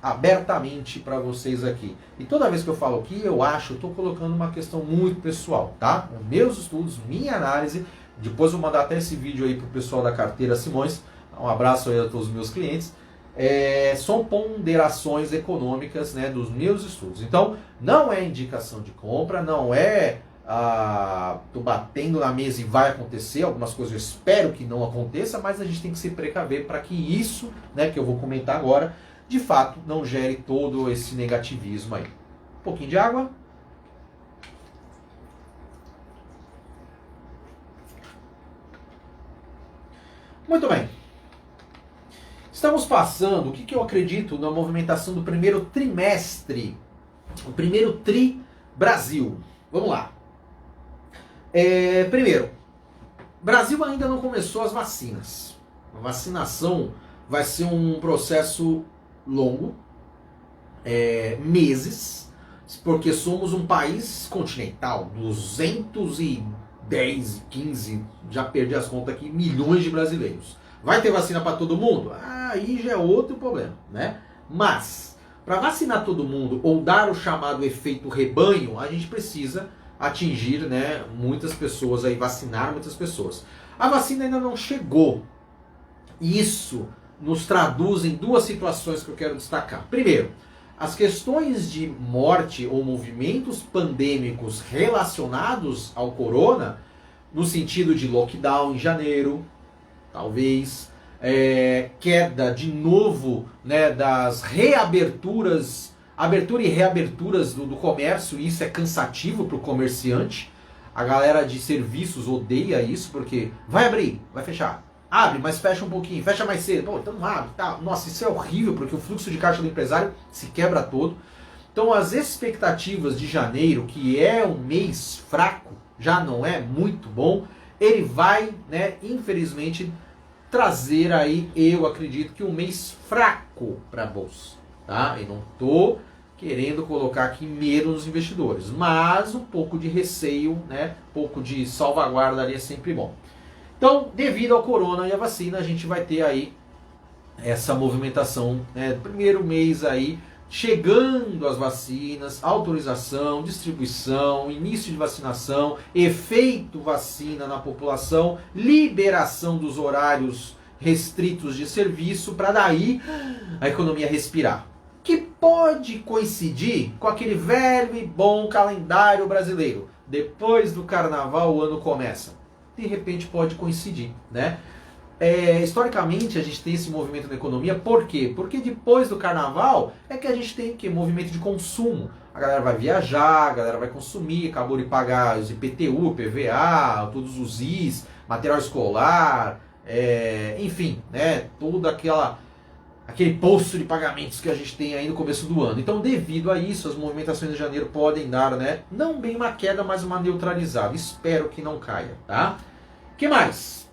abertamente para vocês aqui. E toda vez que eu falo aqui, eu estou colocando uma questão muito pessoal, tá? Meus estudos, minha análise, depois vou mandar até esse vídeo aí pro pessoal da carteira Simões, um abraço aí a todos os meus clientes. São ponderações econômicas, né, dos meus estudos. Então, não é indicação de compra, não é tô batendo na mesa e vai acontecer, algumas coisas eu espero que não aconteça, mas a gente tem que se precaver para que isso, né, que eu vou comentar agora, de fato não gere todo esse negativismo aí. Um pouquinho de água. Muito bem. Estamos passando, o que eu acredito na movimentação do primeiro trimestre, o primeiro tri Brasil. Vamos lá. Primeiro, Brasil ainda não começou as vacinas. A vacinação vai ser um processo longo, meses, porque somos um país continental, 210, 15, já perdi as contas aqui, milhões de brasileiros. Vai ter vacina para todo mundo? Aí já é outro problema, né? Mas, para vacinar todo mundo ou dar o chamado efeito rebanho, a gente precisa atingir, né, muitas pessoas aí, vacinar muitas pessoas. A vacina ainda não chegou. Isso nos traduz em duas situações que eu quero destacar. Primeiro, as questões de morte ou movimentos pandêmicos relacionados ao corona, no sentido de lockdown em janeiro, talvez, queda de novo, né, das reaberturas, abertura e reaberturas do comércio, isso é cansativo para o comerciante. A galera de serviços odeia isso, porque vai abrir, vai fechar. Abre, mas fecha um pouquinho, fecha mais cedo. Pô, então não abre, tá? Nossa, isso é horrível, porque o fluxo de caixa do empresário se quebra todo. Então as expectativas de janeiro, que é um mês fraco, já não é muito bom, ele vai, né, infelizmente, trazer aí, eu acredito que um mês fraco para a bolsa, tá? Eu não estou querendo colocar aqui medo nos investidores, mas um pouco de receio, né, um pouco de salvaguarda ali é sempre bom. Então, devido ao corona e à vacina, a gente vai ter aí essa movimentação, né, primeiro mês aí, chegando as vacinas, autorização, distribuição, início de vacinação, efeito vacina na população, liberação dos horários restritos de serviço, para daí a economia respirar. Que pode coincidir com aquele velho e bom calendário brasileiro. Depois do carnaval o ano começa. De repente pode coincidir, né? Historicamente a gente tem esse movimento na economia, por quê? Porque depois do carnaval é que a gente tem movimento de consumo. A galera vai viajar, a galera vai consumir, acabou de pagar os IPTU, PVA, todos os IS, material escolar, enfim, né? Todo aquele poço de pagamentos que a gente tem aí no começo do ano. Então, devido a isso, as movimentações de janeiro podem dar, né, não bem uma queda, mas uma neutralizada. Espero que não caia, tá? O que mais?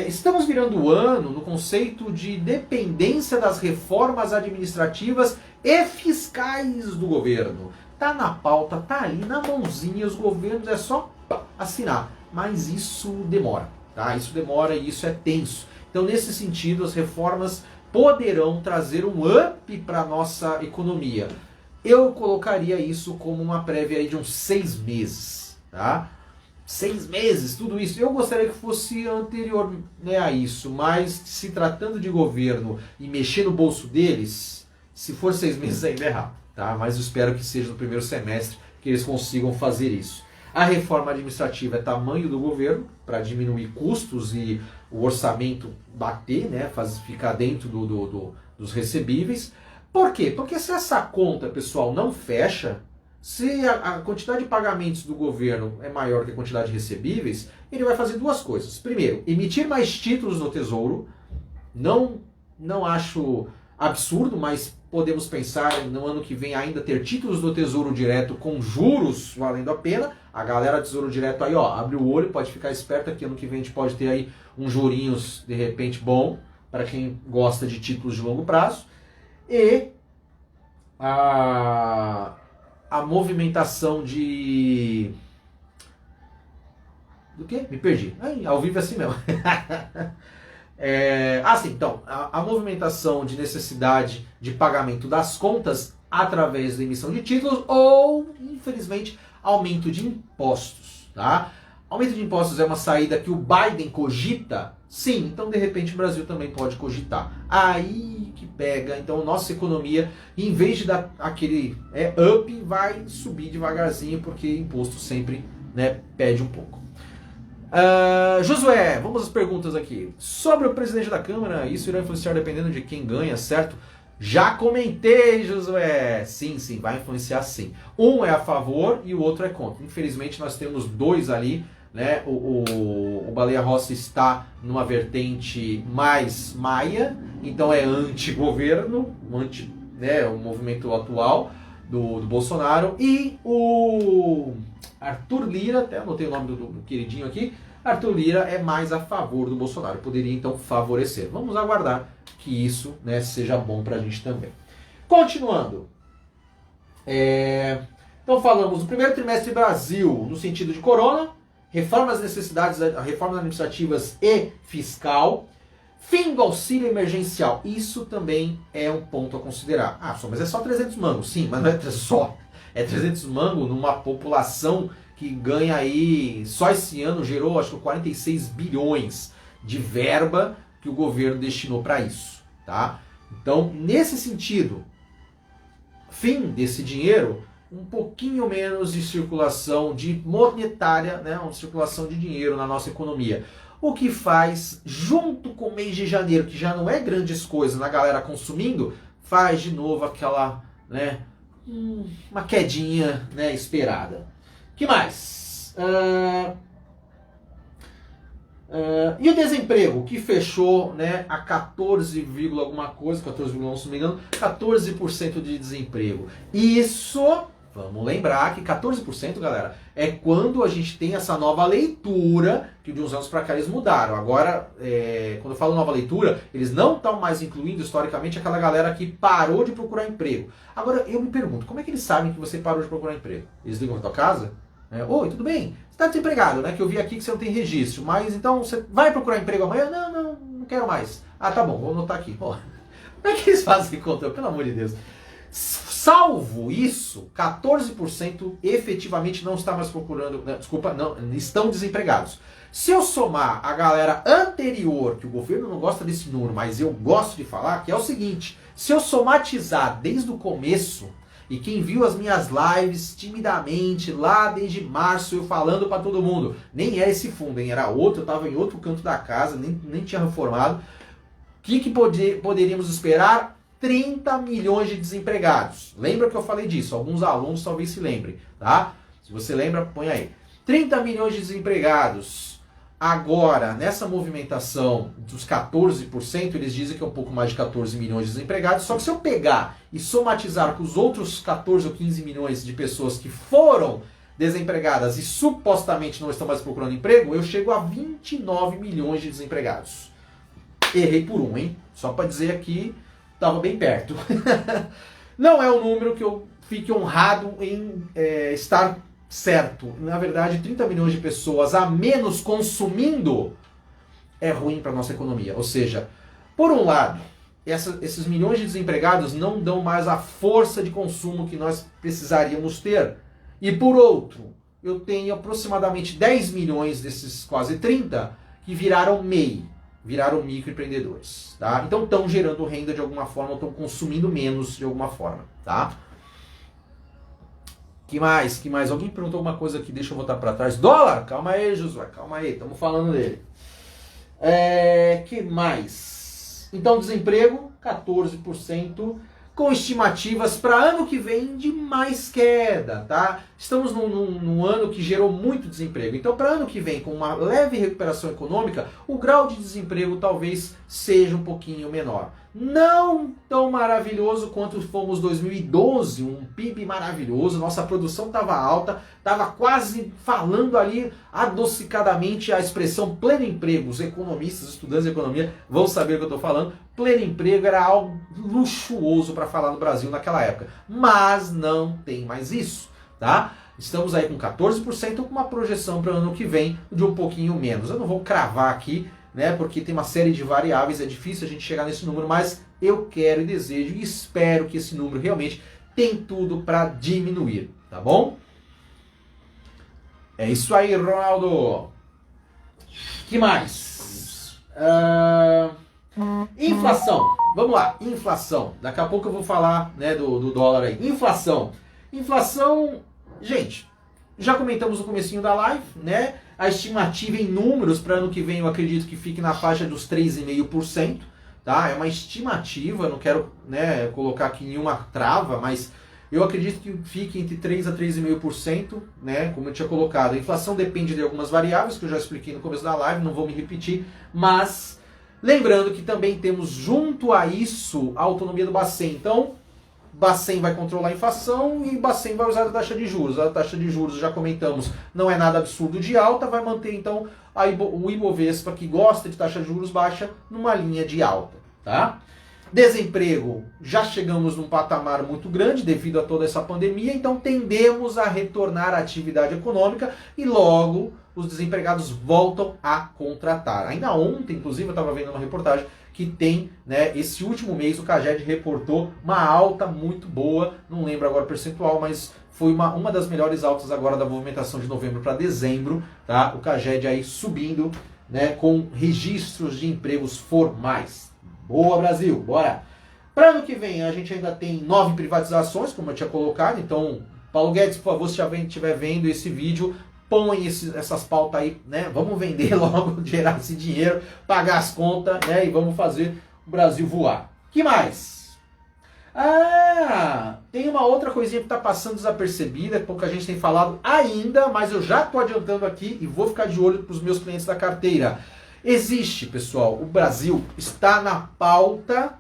estamos virando o ano no conceito de dependência das reformas administrativas e fiscais do governo. Tá na pauta, tá ali na mãozinha, os governos é só assinar. Mas isso demora, tá? Isso demora e isso é tenso. Então, nesse sentido, as reformas poderão trazer um up para a nossa economia. Eu colocaria isso como uma prévia aí de uns 6 meses, tá? 6 meses, tudo isso. Eu gostaria que fosse anterior, né, a isso, mas se tratando de governo e mexer no bolso deles, se for 6 meses ainda é rápido, tá? Mas eu espero que seja no primeiro semestre que eles consigam fazer isso. A reforma administrativa é tamanho do governo, para diminuir custos e o orçamento bater, né, ficar dentro dos recebíveis. Por quê? Porque se essa conta, pessoal, não fecha, se a quantidade de pagamentos do governo é maior que a quantidade de recebíveis, ele vai fazer duas coisas. Primeiro, emitir mais títulos no Tesouro. Não acho absurdo, mas podemos pensar no ano que vem ainda ter títulos do Tesouro Direto com juros valendo a pena. A galera do Tesouro Direto aí, ó, abre o olho, pode ficar esperto que ano que vem a gente pode ter aí uns jurinhos de repente bom para quem gosta de títulos de longo prazo. E a movimentação de... Do quê? Me perdi. Ao vivo é assim mesmo. Sim, então, a movimentação de necessidade de pagamento das contas através da emissão de títulos ou, infelizmente, aumento de impostos, tá? Aumento de impostos é uma saída que o Biden cogita? Sim, então de repente o Brasil também pode cogitar. Aí que pega, então nossa economia, em vez de dar aquele up, vai subir devagarzinho, porque imposto sempre, né, pede um pouco. Josué, vamos às perguntas aqui. Sobre o presidente da Câmara, isso irá influenciar dependendo de quem ganha, certo? Já comentei, Josué. Sim, vai influenciar sim. Um é a favor e o outro é contra. Infelizmente nós temos dois ali, né? O Baleia Rossi está numa vertente mais maia, então é anti-governo, né, o movimento atual do Bolsonaro. E o Arthur Lira, até anotei o nome do queridinho aqui, Arthur Lira é mais a favor do Bolsonaro, poderia então favorecer. Vamos aguardar que isso, né, seja bom pra gente também. Continuando. Então falamos do primeiro trimestre Brasil no sentido de corona, reformas administrativas e fiscal, fim do auxílio emergencial. Isso também é um ponto a considerar. Mas é só 300 mangos. Sim, mas não é só. É 300 mangos numa população que ganha aí, só esse ano gerou acho que 46 bilhões de verba que o governo destinou para isso, tá? Então, nesse sentido, fim desse dinheiro, um pouquinho menos de circulação de monetária, né, uma circulação de dinheiro na nossa economia. O que faz, junto com o mês de janeiro, que já não é grandes coisas na galera consumindo, faz de novo aquela, né, uma quedinha, né, esperada. Que mais? E o desemprego, que fechou, né, a 14, alguma coisa, 14,1 se não me engano, 14% de desemprego. Isso, vamos lembrar que 14%, galera, é quando a gente tem essa nova leitura, que de uns anos para cá eles mudaram. Agora, quando eu falo nova leitura, eles não estão mais incluindo historicamente aquela galera que parou de procurar emprego. Agora, eu me pergunto, como é que eles sabem que você parou de procurar emprego? Eles ligam na tua casa? Oi, tudo bem? Você está desempregado, né? Que eu vi aqui que você não tem registro, mas então você vai procurar emprego amanhã? Não quero mais. Tá bom, vou anotar aqui. Como é que eles fazem conta? Pelo amor de Deus. Salvo isso, 14% efetivamente não está mais procurando, não estão desempregados. Se eu somar a galera anterior, que o governo não gosta desse número, mas eu gosto de falar, que é o seguinte, se eu somatizar desde o começo, e quem viu as minhas lives timidamente, lá desde março, eu falando para todo mundo, nem era esse fundo, hein? Era outro, eu estava em outro canto da casa, nem tinha reformado. O que poderíamos esperar? 30 milhões de desempregados. Lembra que eu falei disso? Alguns alunos talvez se lembrem, tá? Se você lembra, põe aí. 30 milhões de desempregados. Agora, nessa movimentação dos 14%, eles dizem que é um pouco mais de 14 milhões de desempregados. Só que se eu pegar e somatizar com os outros 14 ou 15 milhões de pessoas que foram desempregadas e supostamente não estão mais procurando emprego, eu chego a 29 milhões de desempregados. Errei por um, hein? Só para dizer aqui, estava bem perto. Não é um número que eu fique honrado em estar certo. Na verdade, 30 milhões de pessoas a menos consumindo é ruim para a nossa economia. Ou seja, por um lado, esses milhões de desempregados não dão mais a força de consumo que nós precisaríamos ter. E por outro, eu tenho aproximadamente 10 milhões desses quase 30 que viraram MEI, viraram microempreendedores. Tá? Então estão gerando renda de alguma forma, estão consumindo menos de alguma forma. Tá? Que mais? Alguém perguntou alguma coisa aqui, deixa eu voltar para trás. Dólar? Calma aí, Josué, calma aí, estamos falando dele. Que mais? Então, desemprego, 14%, com estimativas para ano que vem de mais queda, tá? Estamos num ano que gerou muito desemprego. Então, para ano que vem, com uma leve recuperação econômica, o grau de desemprego talvez seja um pouquinho menor. Não tão maravilhoso quanto fomos 2012, um PIB maravilhoso, nossa produção estava alta, estava quase falando ali adocicadamente a expressão pleno emprego. Os economistas, estudantes de economia vão saber o que eu estou falando. Pleno emprego era algo luxuoso para falar no Brasil naquela época, mas não tem mais isso, tá? Estamos aí com 14% com uma projeção para o ano que vem de um pouquinho menos. Eu não vou cravar aqui, né, porque tem uma série de variáveis, é difícil a gente chegar nesse número, mas eu quero e desejo e espero que esse número realmente tem tudo para diminuir, tá bom? É isso aí, Ronaldo. Que mais? Inflação. Vamos lá, inflação. Daqui a pouco eu vou falar, né, do dólar aí. Inflação. Inflação, gente, já comentamos no comecinho da live, né? A estimativa em números para ano que vem eu acredito que fique na faixa dos 3,5%, tá? É uma estimativa, eu não quero, né, colocar aqui nenhuma trava, mas eu acredito que fique entre 3 a 3,5%, né, como eu tinha colocado. A inflação depende de algumas variáveis que eu já expliquei no começo da live, não vou me repetir, mas lembrando que também temos junto a isso a autonomia do Bacen. Então, Bacen vai controlar a inflação e Bacen vai usar a taxa de juros. A taxa de juros, já comentamos, não é nada absurdo de alta, vai manter então o Ibovespa, que gosta de taxa de juros baixa, numa linha de alta. Tá? Desemprego, já chegamos num patamar muito grande devido a toda essa pandemia, então tendemos a retornar à atividade econômica e logo os desempregados voltam a contratar. Ainda ontem, inclusive, eu estava vendo uma reportagem que tem, né, esse último mês o CAGED reportou uma alta muito boa, não lembro agora o percentual, mas foi uma das melhores altas agora da movimentação de novembro para dezembro, tá? O CAGED aí subindo, né, com registros de empregos formais. Boa, Brasil, bora! Para ano que vem a gente ainda tem 9 privatizações, como eu tinha colocado, então, Paulo Guedes, por favor, se estiver vendo esse vídeo, põe essas pautas aí, né? Vamos vender logo, gerar esse dinheiro, pagar as contas, né? E vamos fazer o Brasil voar. Que mais? Tem uma outra coisinha que está passando desapercebida, pouca gente tem falado ainda, mas eu já estou adiantando aqui e vou ficar de olho para os meus clientes da carteira. Existe, pessoal, o Brasil está na pauta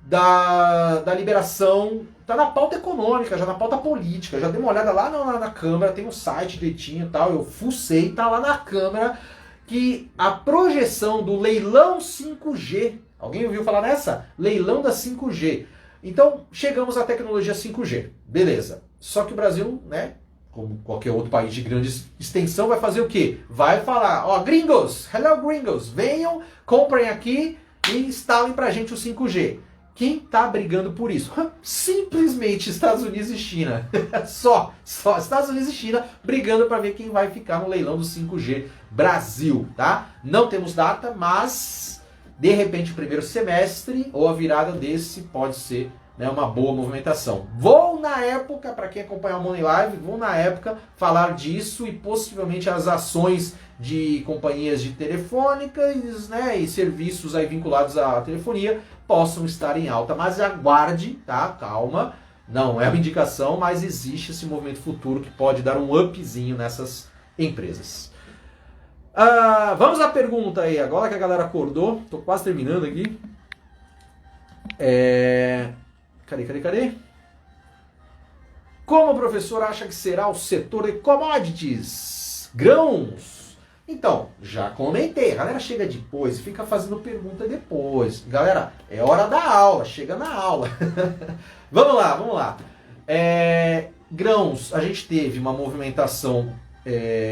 da liberação, está na pauta econômica, já na pauta política, já dei uma olhada lá na Câmara, tem um site direitinho e tal, eu fucei, tá lá na Câmara, que a projeção do leilão 5G, alguém ouviu falar nessa? Leilão da 5G. Então, chegamos à tecnologia 5G, beleza. Só que o Brasil, né, como qualquer outro país de grande extensão, vai fazer o quê? Vai falar, ó, gringos, hello gringos, venham, comprem aqui e instalem pra gente o 5G. Quem está brigando por isso? Simplesmente Estados Unidos e China. Só Estados Unidos e China brigando para ver quem vai ficar no leilão do 5G Brasil, tá? Não temos data, mas de repente o primeiro semestre ou a virada desse pode ser, né, uma boa movimentação. Vou na época, para quem acompanhar o Money Live, vou na época falar disso e possivelmente as ações de companhias de telefônicas, né, e serviços aí vinculados à telefonia possam estar em alta, mas aguarde, tá? Calma, não é uma indicação, mas existe esse movimento futuro que pode dar um upzinho nessas empresas. Vamos à pergunta aí, agora que a galera acordou, tô quase terminando aqui. Cadê? Como o professor acha que será o setor de commodities? Grãos? Então, já comentei. A galera chega depois e fica fazendo pergunta depois. Galera, é hora da aula. Chega na aula. Vamos lá. Grãos, a gente teve uma movimentação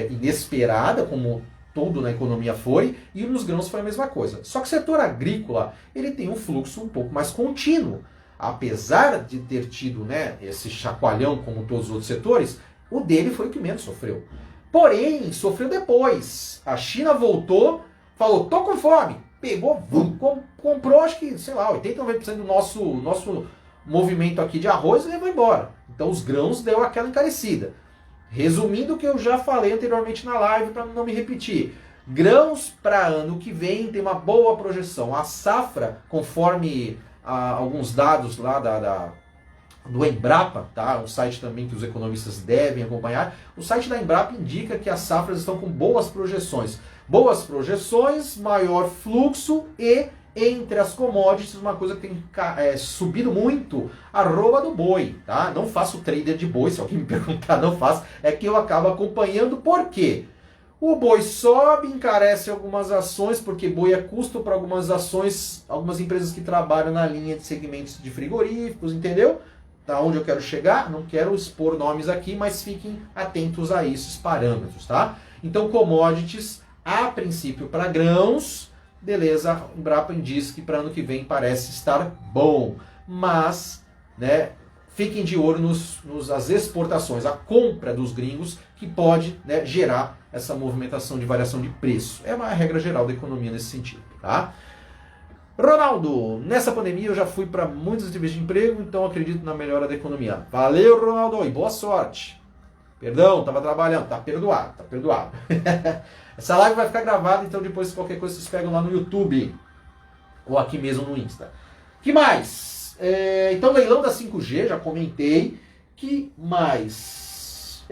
inesperada, como tudo na economia foi, e nos grãos foi a mesma coisa. Só que o setor agrícola, ele tem um fluxo um pouco mais contínuo. Apesar de ter tido, né, esse chacoalhão como todos os outros setores, o dele foi o que menos sofreu. Porém, sofreu depois. A China voltou, falou, tô com fome. Pegou, comprou, acho que, sei lá, 80, 90% do nosso movimento aqui de arroz e levou embora. Então os grãos deu aquela encarecida. Resumindo o que eu já falei anteriormente na live, para não me repetir. Grãos para ano que vem tem uma boa projeção. A safra, conforme alguns dados lá do Embrapa, tá? Um site também que os economistas devem acompanhar. O site da Embrapa indica que as safras estão com boas projeções. Boas projeções, maior fluxo e, entre as commodities, uma coisa que tem subido muito, a arroba do boi, tá? Não faço trader de boi, se alguém me perguntar, não faço. É que eu acabo acompanhando, por quê? O boi sobe, encarece algumas ações, porque boi é custo para algumas ações, algumas empresas que trabalham na linha de segmentos de frigoríficos, entendeu? Da onde eu quero chegar, não quero expor nomes aqui, mas fiquem atentos a esses parâmetros, tá? Então, commodities, a princípio para grãos, beleza, o Embrapa diz que para ano que vem parece estar bom, mas, né, fiquem de olho nas exportações, a compra dos gringos, que pode, né, gerar essa movimentação de variação de preço. É uma regra geral da economia nesse sentido, tá? Ronaldo, nessa pandemia eu já fui para muitas entrevistas de emprego, então acredito na melhora da economia. Valeu, Ronaldo, e boa sorte. Perdão, estava trabalhando, tá perdoado. Essa live vai ficar gravada, então depois qualquer coisa vocês pegam lá no YouTube, ou aqui mesmo no Insta. Que mais? Então, leilão da 5G, já comentei. Que mais?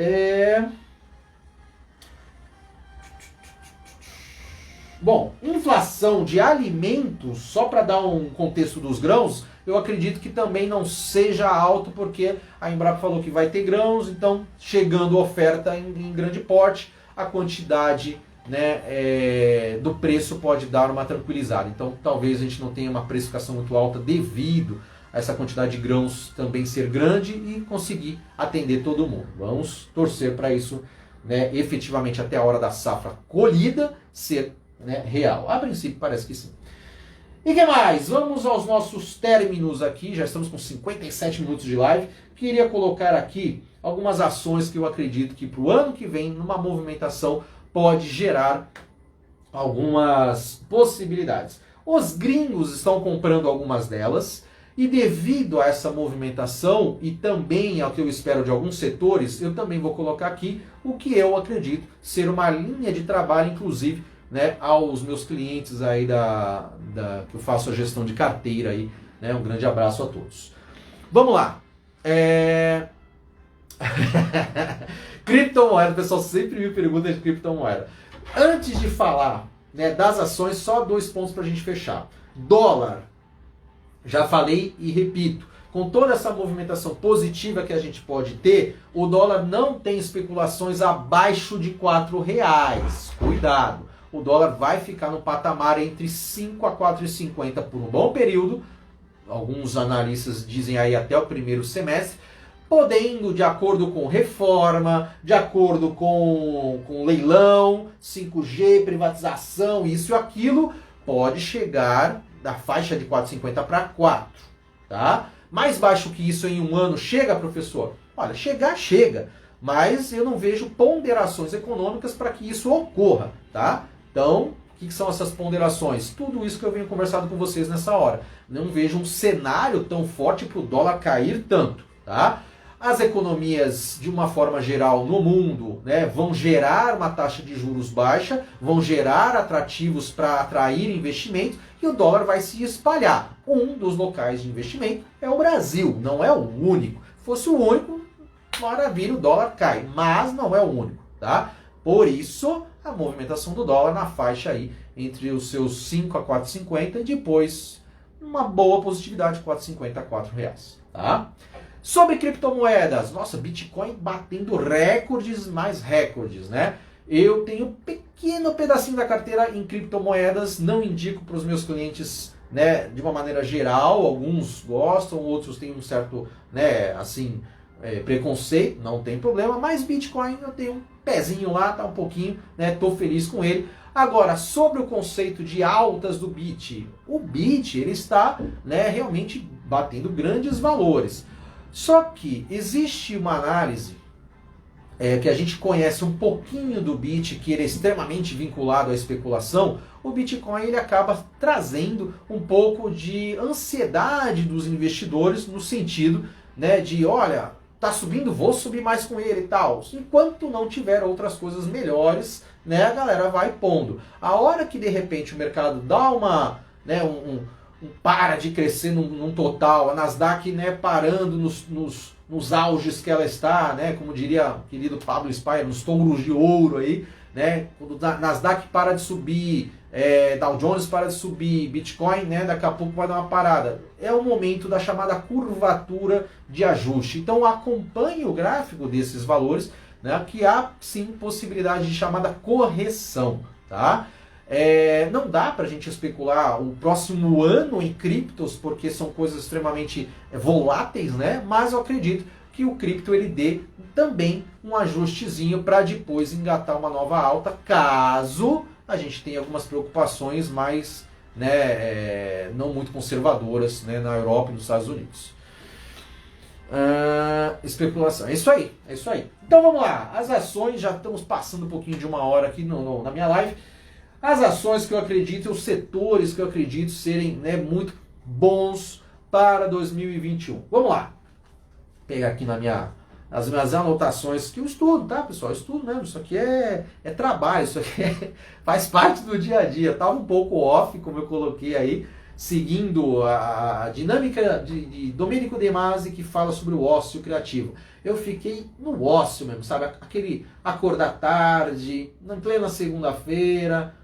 Bom, inflação de alimentos, só para dar um contexto dos grãos, eu acredito que também não seja alto, porque a Embrapa falou que vai ter grãos, então chegando oferta em grande porte, a quantidade, né, do preço pode dar uma tranquilizada. Então talvez a gente não tenha uma precificação muito alta devido a essa quantidade de grãos também ser grande e conseguir atender todo mundo. Vamos torcer para isso, né, efetivamente até a hora da safra colhida ser, né, real. A princípio parece que sim. E o que mais? Vamos aos nossos términos aqui, já estamos com 57 minutos de live. Queria colocar aqui algumas ações que eu acredito que para o ano que vem, numa movimentação, pode gerar algumas possibilidades. Os gringos estão comprando algumas delas, e devido a essa movimentação, e também ao que eu espero de alguns setores, eu também vou colocar aqui o que eu acredito ser uma linha de trabalho, inclusive, né, aos meus clientes aí que eu faço a gestão de carteira aí, né? Um grande abraço a todos. Vamos lá. Criptomoeda, o pessoal sempre me pergunta de criptomoeda. Antes de falar, né, das ações, só 2 pontos para a gente fechar. Dólar, já falei e repito, com toda essa movimentação positiva que a gente pode ter, o dólar não tem especulações abaixo de R$4. Cuidado! O dólar vai ficar no patamar entre 5 a 4,50 por um bom período. Alguns analistas dizem aí até o primeiro semestre, podendo, de acordo com reforma, de acordo com leilão, 5G, privatização, isso e aquilo, pode chegar da faixa de 4,50 para 4, tá? Mais baixo que isso em um ano chega, professor? Olha, chega, mas eu não vejo ponderações econômicas para que isso ocorra, tá? Então, o que são essas ponderações? Tudo isso que eu venho conversando com vocês nessa hora. Não vejo um cenário tão forte para o dólar cair tanto, tá? As economias, de uma forma geral, no mundo, né, vão gerar uma taxa de juros baixa, vão gerar atrativos para atrair investimento e o dólar vai se espalhar. Um dos locais de investimento é o Brasil, não é o único. Se fosse o único, maravilha, o dólar cai, mas não é o único, tá? Por isso, a movimentação do dólar na faixa aí entre os seus 5 a 4,50 e depois uma boa positividade de 4,50 a R$4, tá? Sobre criptomoedas, nossa, Bitcoin batendo recordes mais recordes, né? Eu tenho um pequeno pedacinho da carteira em criptomoedas, não indico para os meus clientes, né, de uma maneira geral, alguns gostam, outros têm um certo, né, assim, preconceito, não tem problema, mas Bitcoin eu tenho um pezinho lá, tá um pouquinho, né, tô feliz com ele. Agora, sobre o conceito de altas do Bit, o Bit ele está, né, realmente batendo grandes valores. Só que existe uma análise que a gente conhece um pouquinho do Bit, que ele é extremamente vinculado à especulação. O Bitcoin ele acaba trazendo um pouco de ansiedade dos investidores no sentido, né, de, olha, tá subindo, vou subir mais com ele e tal. Enquanto não tiver outras coisas melhores, né, a galera vai pondo. A hora que de repente o mercado dá uma, né, para de crescer num total, a Nasdaq, né, parando nos auges que ela está, né, como diria o querido Pablo Spire, nos touros de ouro aí, né, quando a Nasdaq para de subir, Dow Jones para de subir, Bitcoin, né, daqui a pouco vai dar uma parada. É o momento da chamada curvatura de ajuste. Então acompanhe o gráfico desses valores, né, que há sim possibilidade de chamada correção, tá? Não dá para a gente especular o próximo ano em criptos, porque são coisas extremamente voláteis, né? Mas eu acredito que o cripto ele dê também um ajustezinho para depois engatar uma nova alta, caso a gente tenha algumas preocupações mais, né, não muito conservadoras, né, na Europa e nos Estados Unidos. Especulação, é isso aí. Então vamos lá, as ações, já estamos passando um pouquinho de uma hora aqui na minha live. As ações que eu acredito, os setores que eu acredito serem, né, muito bons para 2021. Vamos lá. Vou pegar aqui as minhas anotações que eu estudo, tá, pessoal? Eu estudo mesmo. Isso aqui é trabalho, isso aqui faz parte do dia a dia. Estava um pouco off, como eu coloquei aí, seguindo a dinâmica de Domenico De Masi, que fala sobre o ócio criativo. Eu fiquei no ócio mesmo, sabe? Aquele acordar tarde, na plena segunda-feira.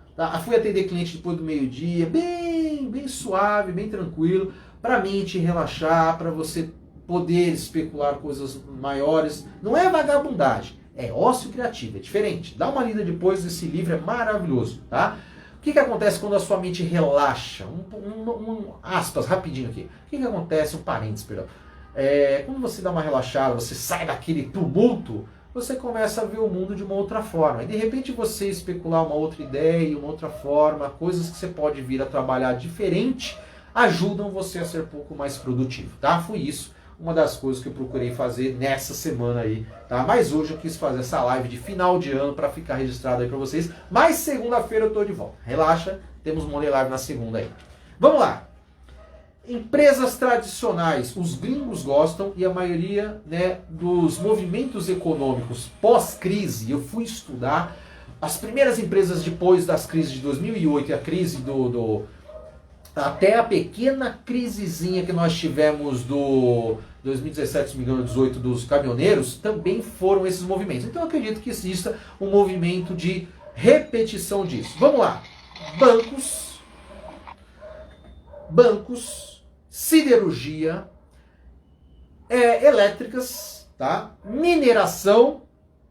Fui atender cliente depois do meio-dia, bem suave, bem tranquilo, para a mente relaxar, para você poder especular coisas maiores. Não é vagabundagem, é ócio criativo, é diferente. Dá uma lida depois, esse livro é maravilhoso, tá? O que acontece quando a sua mente relaxa? Aspas, rapidinho aqui. O que acontece? Um parênteses, perdão. Quando você dá uma relaxada, você sai daquele tumulto, você começa a ver o mundo de uma outra forma. E de repente você especular uma outra ideia, uma outra forma, coisas que você pode vir a trabalhar diferente, ajudam você a ser um pouco mais produtivo, tá? Foi isso, uma das coisas que eu procurei fazer nessa semana aí, tá? Mas hoje eu quis fazer essa live de final de ano para ficar registrado aí para vocês. Mas segunda-feira eu tô de volta. Relaxa, temos Money Live na segunda aí. Vamos lá. Empresas tradicionais, os gringos gostam e a maioria, né, dos movimentos econômicos pós-crise, eu fui estudar as primeiras empresas depois das crises de 2008 e a crise até a pequena crisezinha que nós tivemos do 2017, se não me engano, 18 dos caminhoneiros, também foram esses movimentos. Então eu acredito que exista um movimento de repetição disso. Vamos lá. Bancos, siderurgia, elétricas, tá? Mineração,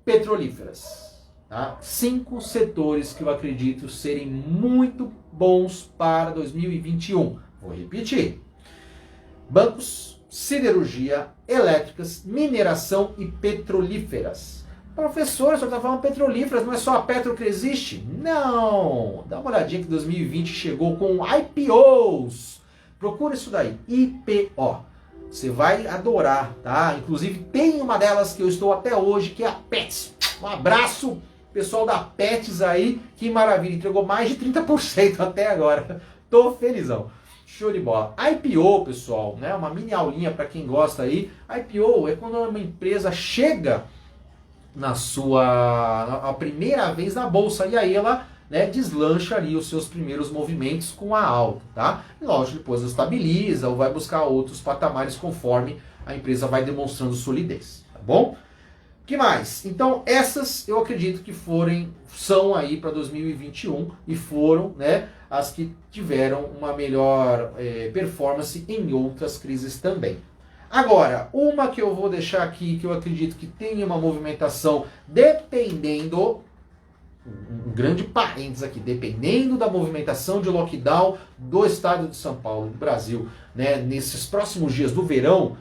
petrolíferas. Tá? 5 setores que eu acredito serem muito bons para 2021. Vou repetir. Bancos, siderurgia, elétricas, mineração e petrolíferas. Professor, você está falando petrolíferas, não é só a Petro que existe? Não! Dá uma olhadinha que 2020 chegou com IPOs. Procura isso daí, IPO. Você vai adorar, tá? Inclusive tem uma delas que eu estou até hoje, que é a Pets. Um abraço, pessoal da Pets aí, que maravilha, entregou mais de 30% até agora. Tô felizão. Show de bola. IPO, pessoal, né? Uma mini aulinha para quem gosta aí. IPO é quando uma empresa chega a primeira vez na bolsa e aí ela, né, deslancha ali os seus primeiros movimentos com a alta, tá? E lógico, depois estabiliza ou vai buscar outros patamares conforme a empresa vai demonstrando solidez, tá bom? Que mais? Então essas eu acredito que são aí para 2021 e foram, né, as que tiveram uma melhor performance em outras crises também. Agora, uma que eu vou deixar aqui, que eu acredito que tem uma movimentação, dependendo, um grande parênteses aqui, dependendo da movimentação de lockdown do estado de São Paulo, do Brasil, né, nesses próximos dias do verão,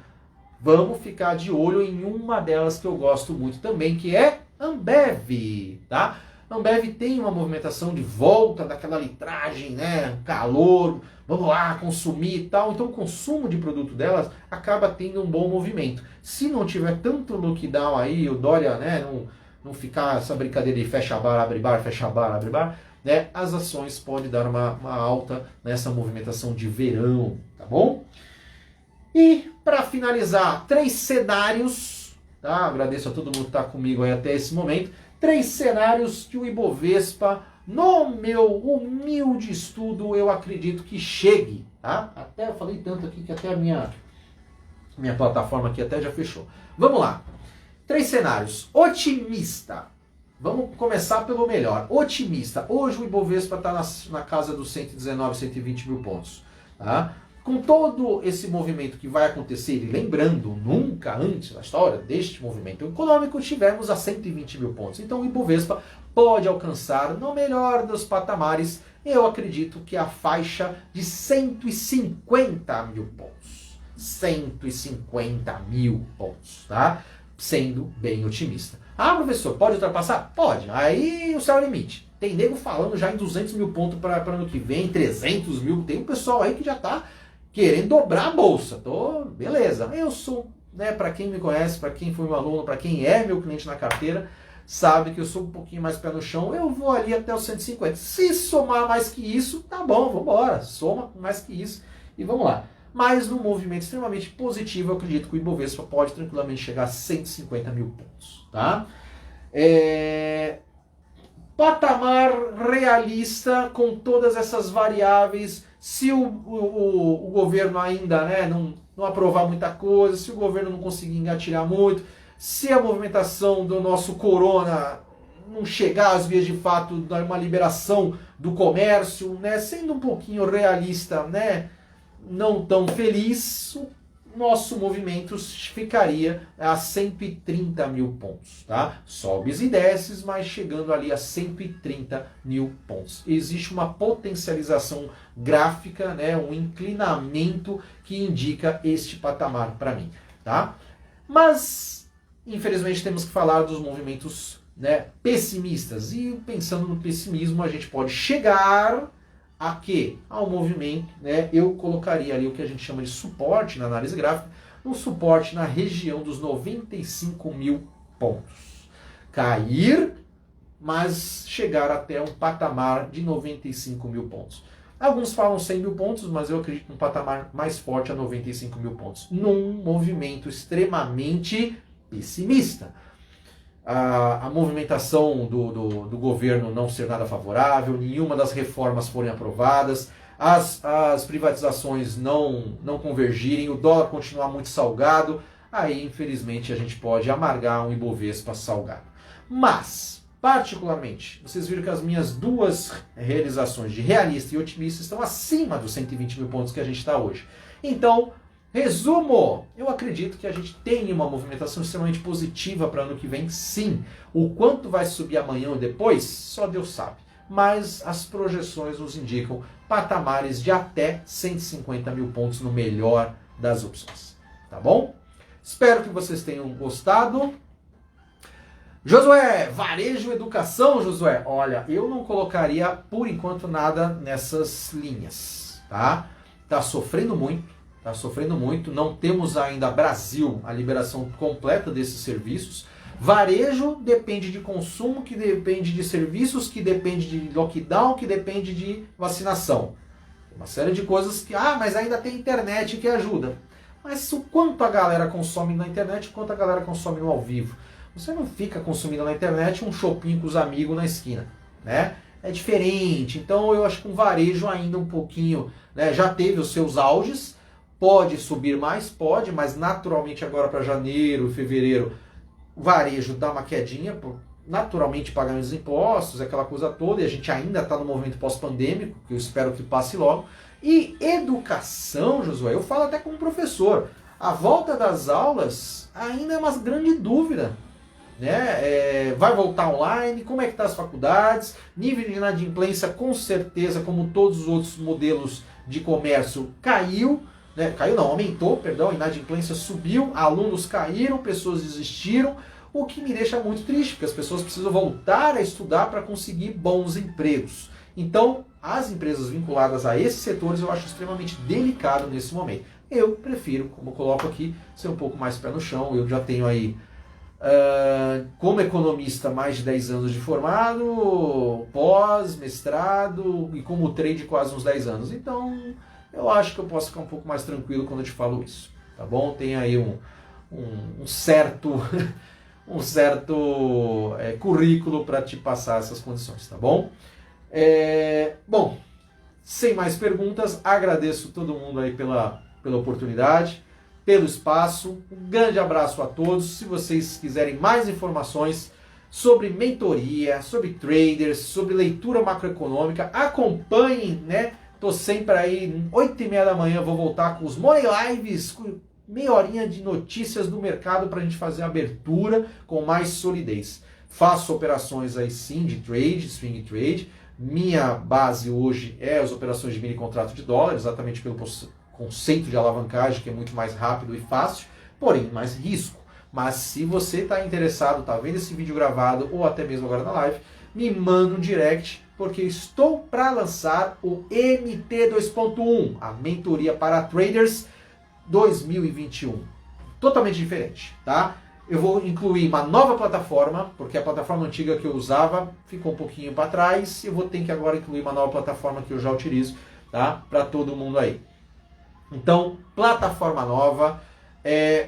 vamos ficar de olho em uma delas que eu gosto muito também, que é Ambev, tá? Ambev tem uma movimentação de volta daquela litragem, né, calor, vamos lá, consumir e tal. Então o consumo de produto delas acaba tendo um bom movimento. Se não tiver tanto lockdown aí, o Dória, né, não ficar essa brincadeira de fecha bar, abre bar, fecha bar, abre bar, né, as ações podem dar uma alta nessa movimentação de verão, tá bom? E para finalizar, 3 cenários, tá? Agradeço a todo mundo que está comigo aí até esse momento. 3 cenários que o Ibovespa, no meu humilde estudo, eu acredito que chegue, tá? Até eu falei tanto aqui que até a minha plataforma aqui até já fechou. Vamos lá. 3 cenários. Otimista. Vamos começar pelo melhor. Otimista. Hoje o Ibovespa está na casa dos 119, 120 mil pontos, tá? Com todo esse movimento que vai acontecer, e lembrando, nunca antes na história deste movimento econômico tivemos a 120 mil pontos. Então o Ibovespa pode alcançar, no melhor dos patamares, eu acredito que a faixa de 150 mil pontos. 150 mil pontos, tá? Sendo bem otimista. Ah, professor, pode ultrapassar? Pode. Aí o céu é o limite. Tem nego falando já em 200 mil pontos para ano que vem, 300 mil. Tem um pessoal aí que já está querendo dobrar a bolsa. Beleza. Eu sou, né, para quem me conhece, para quem foi meu aluno, para quem é meu cliente na carteira, sabe que eu sou um pouquinho mais pé no chão. Eu vou ali até os 150. Se somar mais que isso, tá bom, vamos embora. Soma mais que isso e vamos lá. Mas num movimento extremamente positivo, eu acredito que o Ibovespa pode tranquilamente chegar a 150 mil pontos. Tá? Patamar realista com todas essas variáveis. Se o governo ainda, né, não aprovar muita coisa, se o governo não conseguir engatilhar muito, se a movimentação do nosso corona não chegar às vias de fato de uma liberação do comércio, né, sendo um pouquinho realista, né, não tão feliz, o nosso movimento ficaria a 130 mil pontos, tá? Sobes e desces, mas chegando ali a 130 mil pontos. Existe uma potencialização gráfica, né, um inclinamento que indica este patamar para mim, tá? Mas, infelizmente, temos que falar dos movimentos, né, pessimistas. E pensando no pessimismo, a gente pode chegar a quê? Ao movimento, né? Eu colocaria ali o que a gente chama de suporte na análise gráfica, um suporte na região dos 95 mil pontos. Cair, mas chegar até um patamar de 95 mil pontos. Alguns falam 100 mil pontos, mas eu acredito num patamar mais forte a 95 mil pontos. Num movimento extremamente pessimista. A movimentação do governo não ser nada favorável, nenhuma das reformas forem aprovadas, as privatizações não convergirem, o dólar continuar muito salgado, aí infelizmente a gente pode amargar um Ibovespa salgado. Mas, particularmente, vocês viram que as minhas 2 realizações de realista e otimista estão acima dos 120 mil pontos que a gente está hoje. Então, resumo, eu acredito que a gente tem uma movimentação extremamente positiva para ano que vem, sim. O quanto vai subir amanhã ou depois, só Deus sabe. Mas as projeções nos indicam patamares de até 150 mil pontos no melhor das opções. Tá bom? Espero que vocês tenham gostado. Josué, varejo, educação, Josué. Olha, eu não colocaria por enquanto nada nessas linhas, tá? Tá sofrendo muito, não temos ainda Brasil a liberação completa desses serviços. Varejo depende de consumo, que depende de serviços, que depende de lockdown, que depende de vacinação. Uma série de coisas que, mas ainda tem internet que ajuda. Mas o quanto a galera consome na internet, o quanto a galera consome no ao vivo. Você não fica consumindo na internet um shopping com os amigos na esquina, né? É diferente. Então eu acho que um varejo ainda um pouquinho, né, já teve os seus auges. Pode subir mais? Pode, mas naturalmente agora para janeiro, fevereiro, o varejo dá uma quedinha, naturalmente pagando os impostos, aquela coisa toda, e a gente ainda está no movimento pós-pandêmico, que eu espero que passe logo. E educação, Josué, eu falo até como professor, A volta das aulas ainda é uma grande dúvida, né? Vai voltar online? Como é que tá as faculdades? Nível de inadimplência, com certeza, como todos os outros modelos de comércio, caiu, né? Caiu não, aumentou, perdão, a inadimplência subiu, alunos caíram, pessoas desistiram, o que me deixa muito triste, porque as pessoas precisam voltar a estudar para conseguir bons empregos. Então, as empresas vinculadas a esses setores eu acho extremamente delicado nesse momento. Eu prefiro, como eu coloco aqui, ser um pouco mais pé no chão. Eu já tenho aí, como economista, mais de 10 anos de formado, pós, mestrado e como trade quase uns 10 anos. Então, eu acho que eu posso ficar um pouco mais tranquilo quando eu te falo isso, tá bom? Tem aí um certo, currículo para te passar essas condições, tá bom? Bom, sem mais perguntas, agradeço todo mundo aí pela oportunidade, pelo espaço. Um grande abraço a todos. Se vocês quiserem mais informações sobre mentoria, sobre traders, sobre leitura macroeconômica, acompanhem, né? Tô sempre aí, 8h30 da manhã, vou voltar com os Money Lives, com meia horinha de notícias do mercado para a gente fazer a abertura com mais solidez. Faço operações aí sim de trade, swing trade. Minha base hoje é as operações de mini contrato de dólar, exatamente pelo conceito de alavancagem, que é muito mais rápido e fácil, porém mais risco. Mas se você está interessado, está vendo esse vídeo gravado ou até mesmo agora na live, me manda um direct, porque estou para lançar o MT 2.1, a mentoria para traders 2021. Totalmente diferente, tá? Eu vou incluir uma nova plataforma, porque a plataforma antiga que eu usava ficou um pouquinho para trás, e eu vou ter que agora incluir uma nova plataforma que eu já utilizo, tá? Para todo mundo aí. Então, plataforma nova,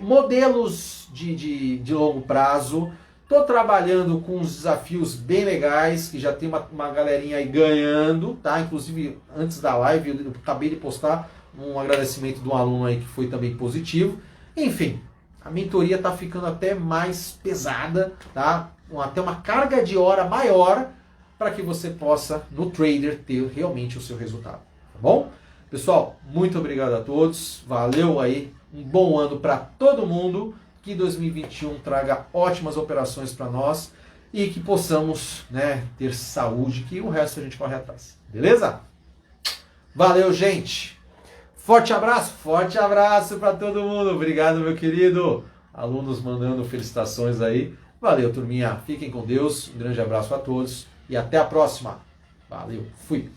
modelos de longo prazo. Estou trabalhando com uns desafios bem legais, que já tem uma galerinha aí ganhando, tá? Inclusive, antes da live, eu acabei de postar um agradecimento de um aluno aí que foi também positivo. Enfim, a mentoria está ficando até mais pesada, tá? Até uma carga de hora maior para que você possa, no trader, ter realmente o seu resultado, tá bom? Pessoal, muito obrigado a todos, valeu aí, um bom ano para todo mundo, que 2021 traga ótimas operações para nós e que possamos, né, ter saúde, que o resto a gente corre atrás, beleza? Valeu, gente! Forte abraço para todo mundo, obrigado, meu querido, alunos mandando felicitações aí, valeu, turminha, fiquem com Deus, um grande abraço a todos e até a próxima, valeu, fui!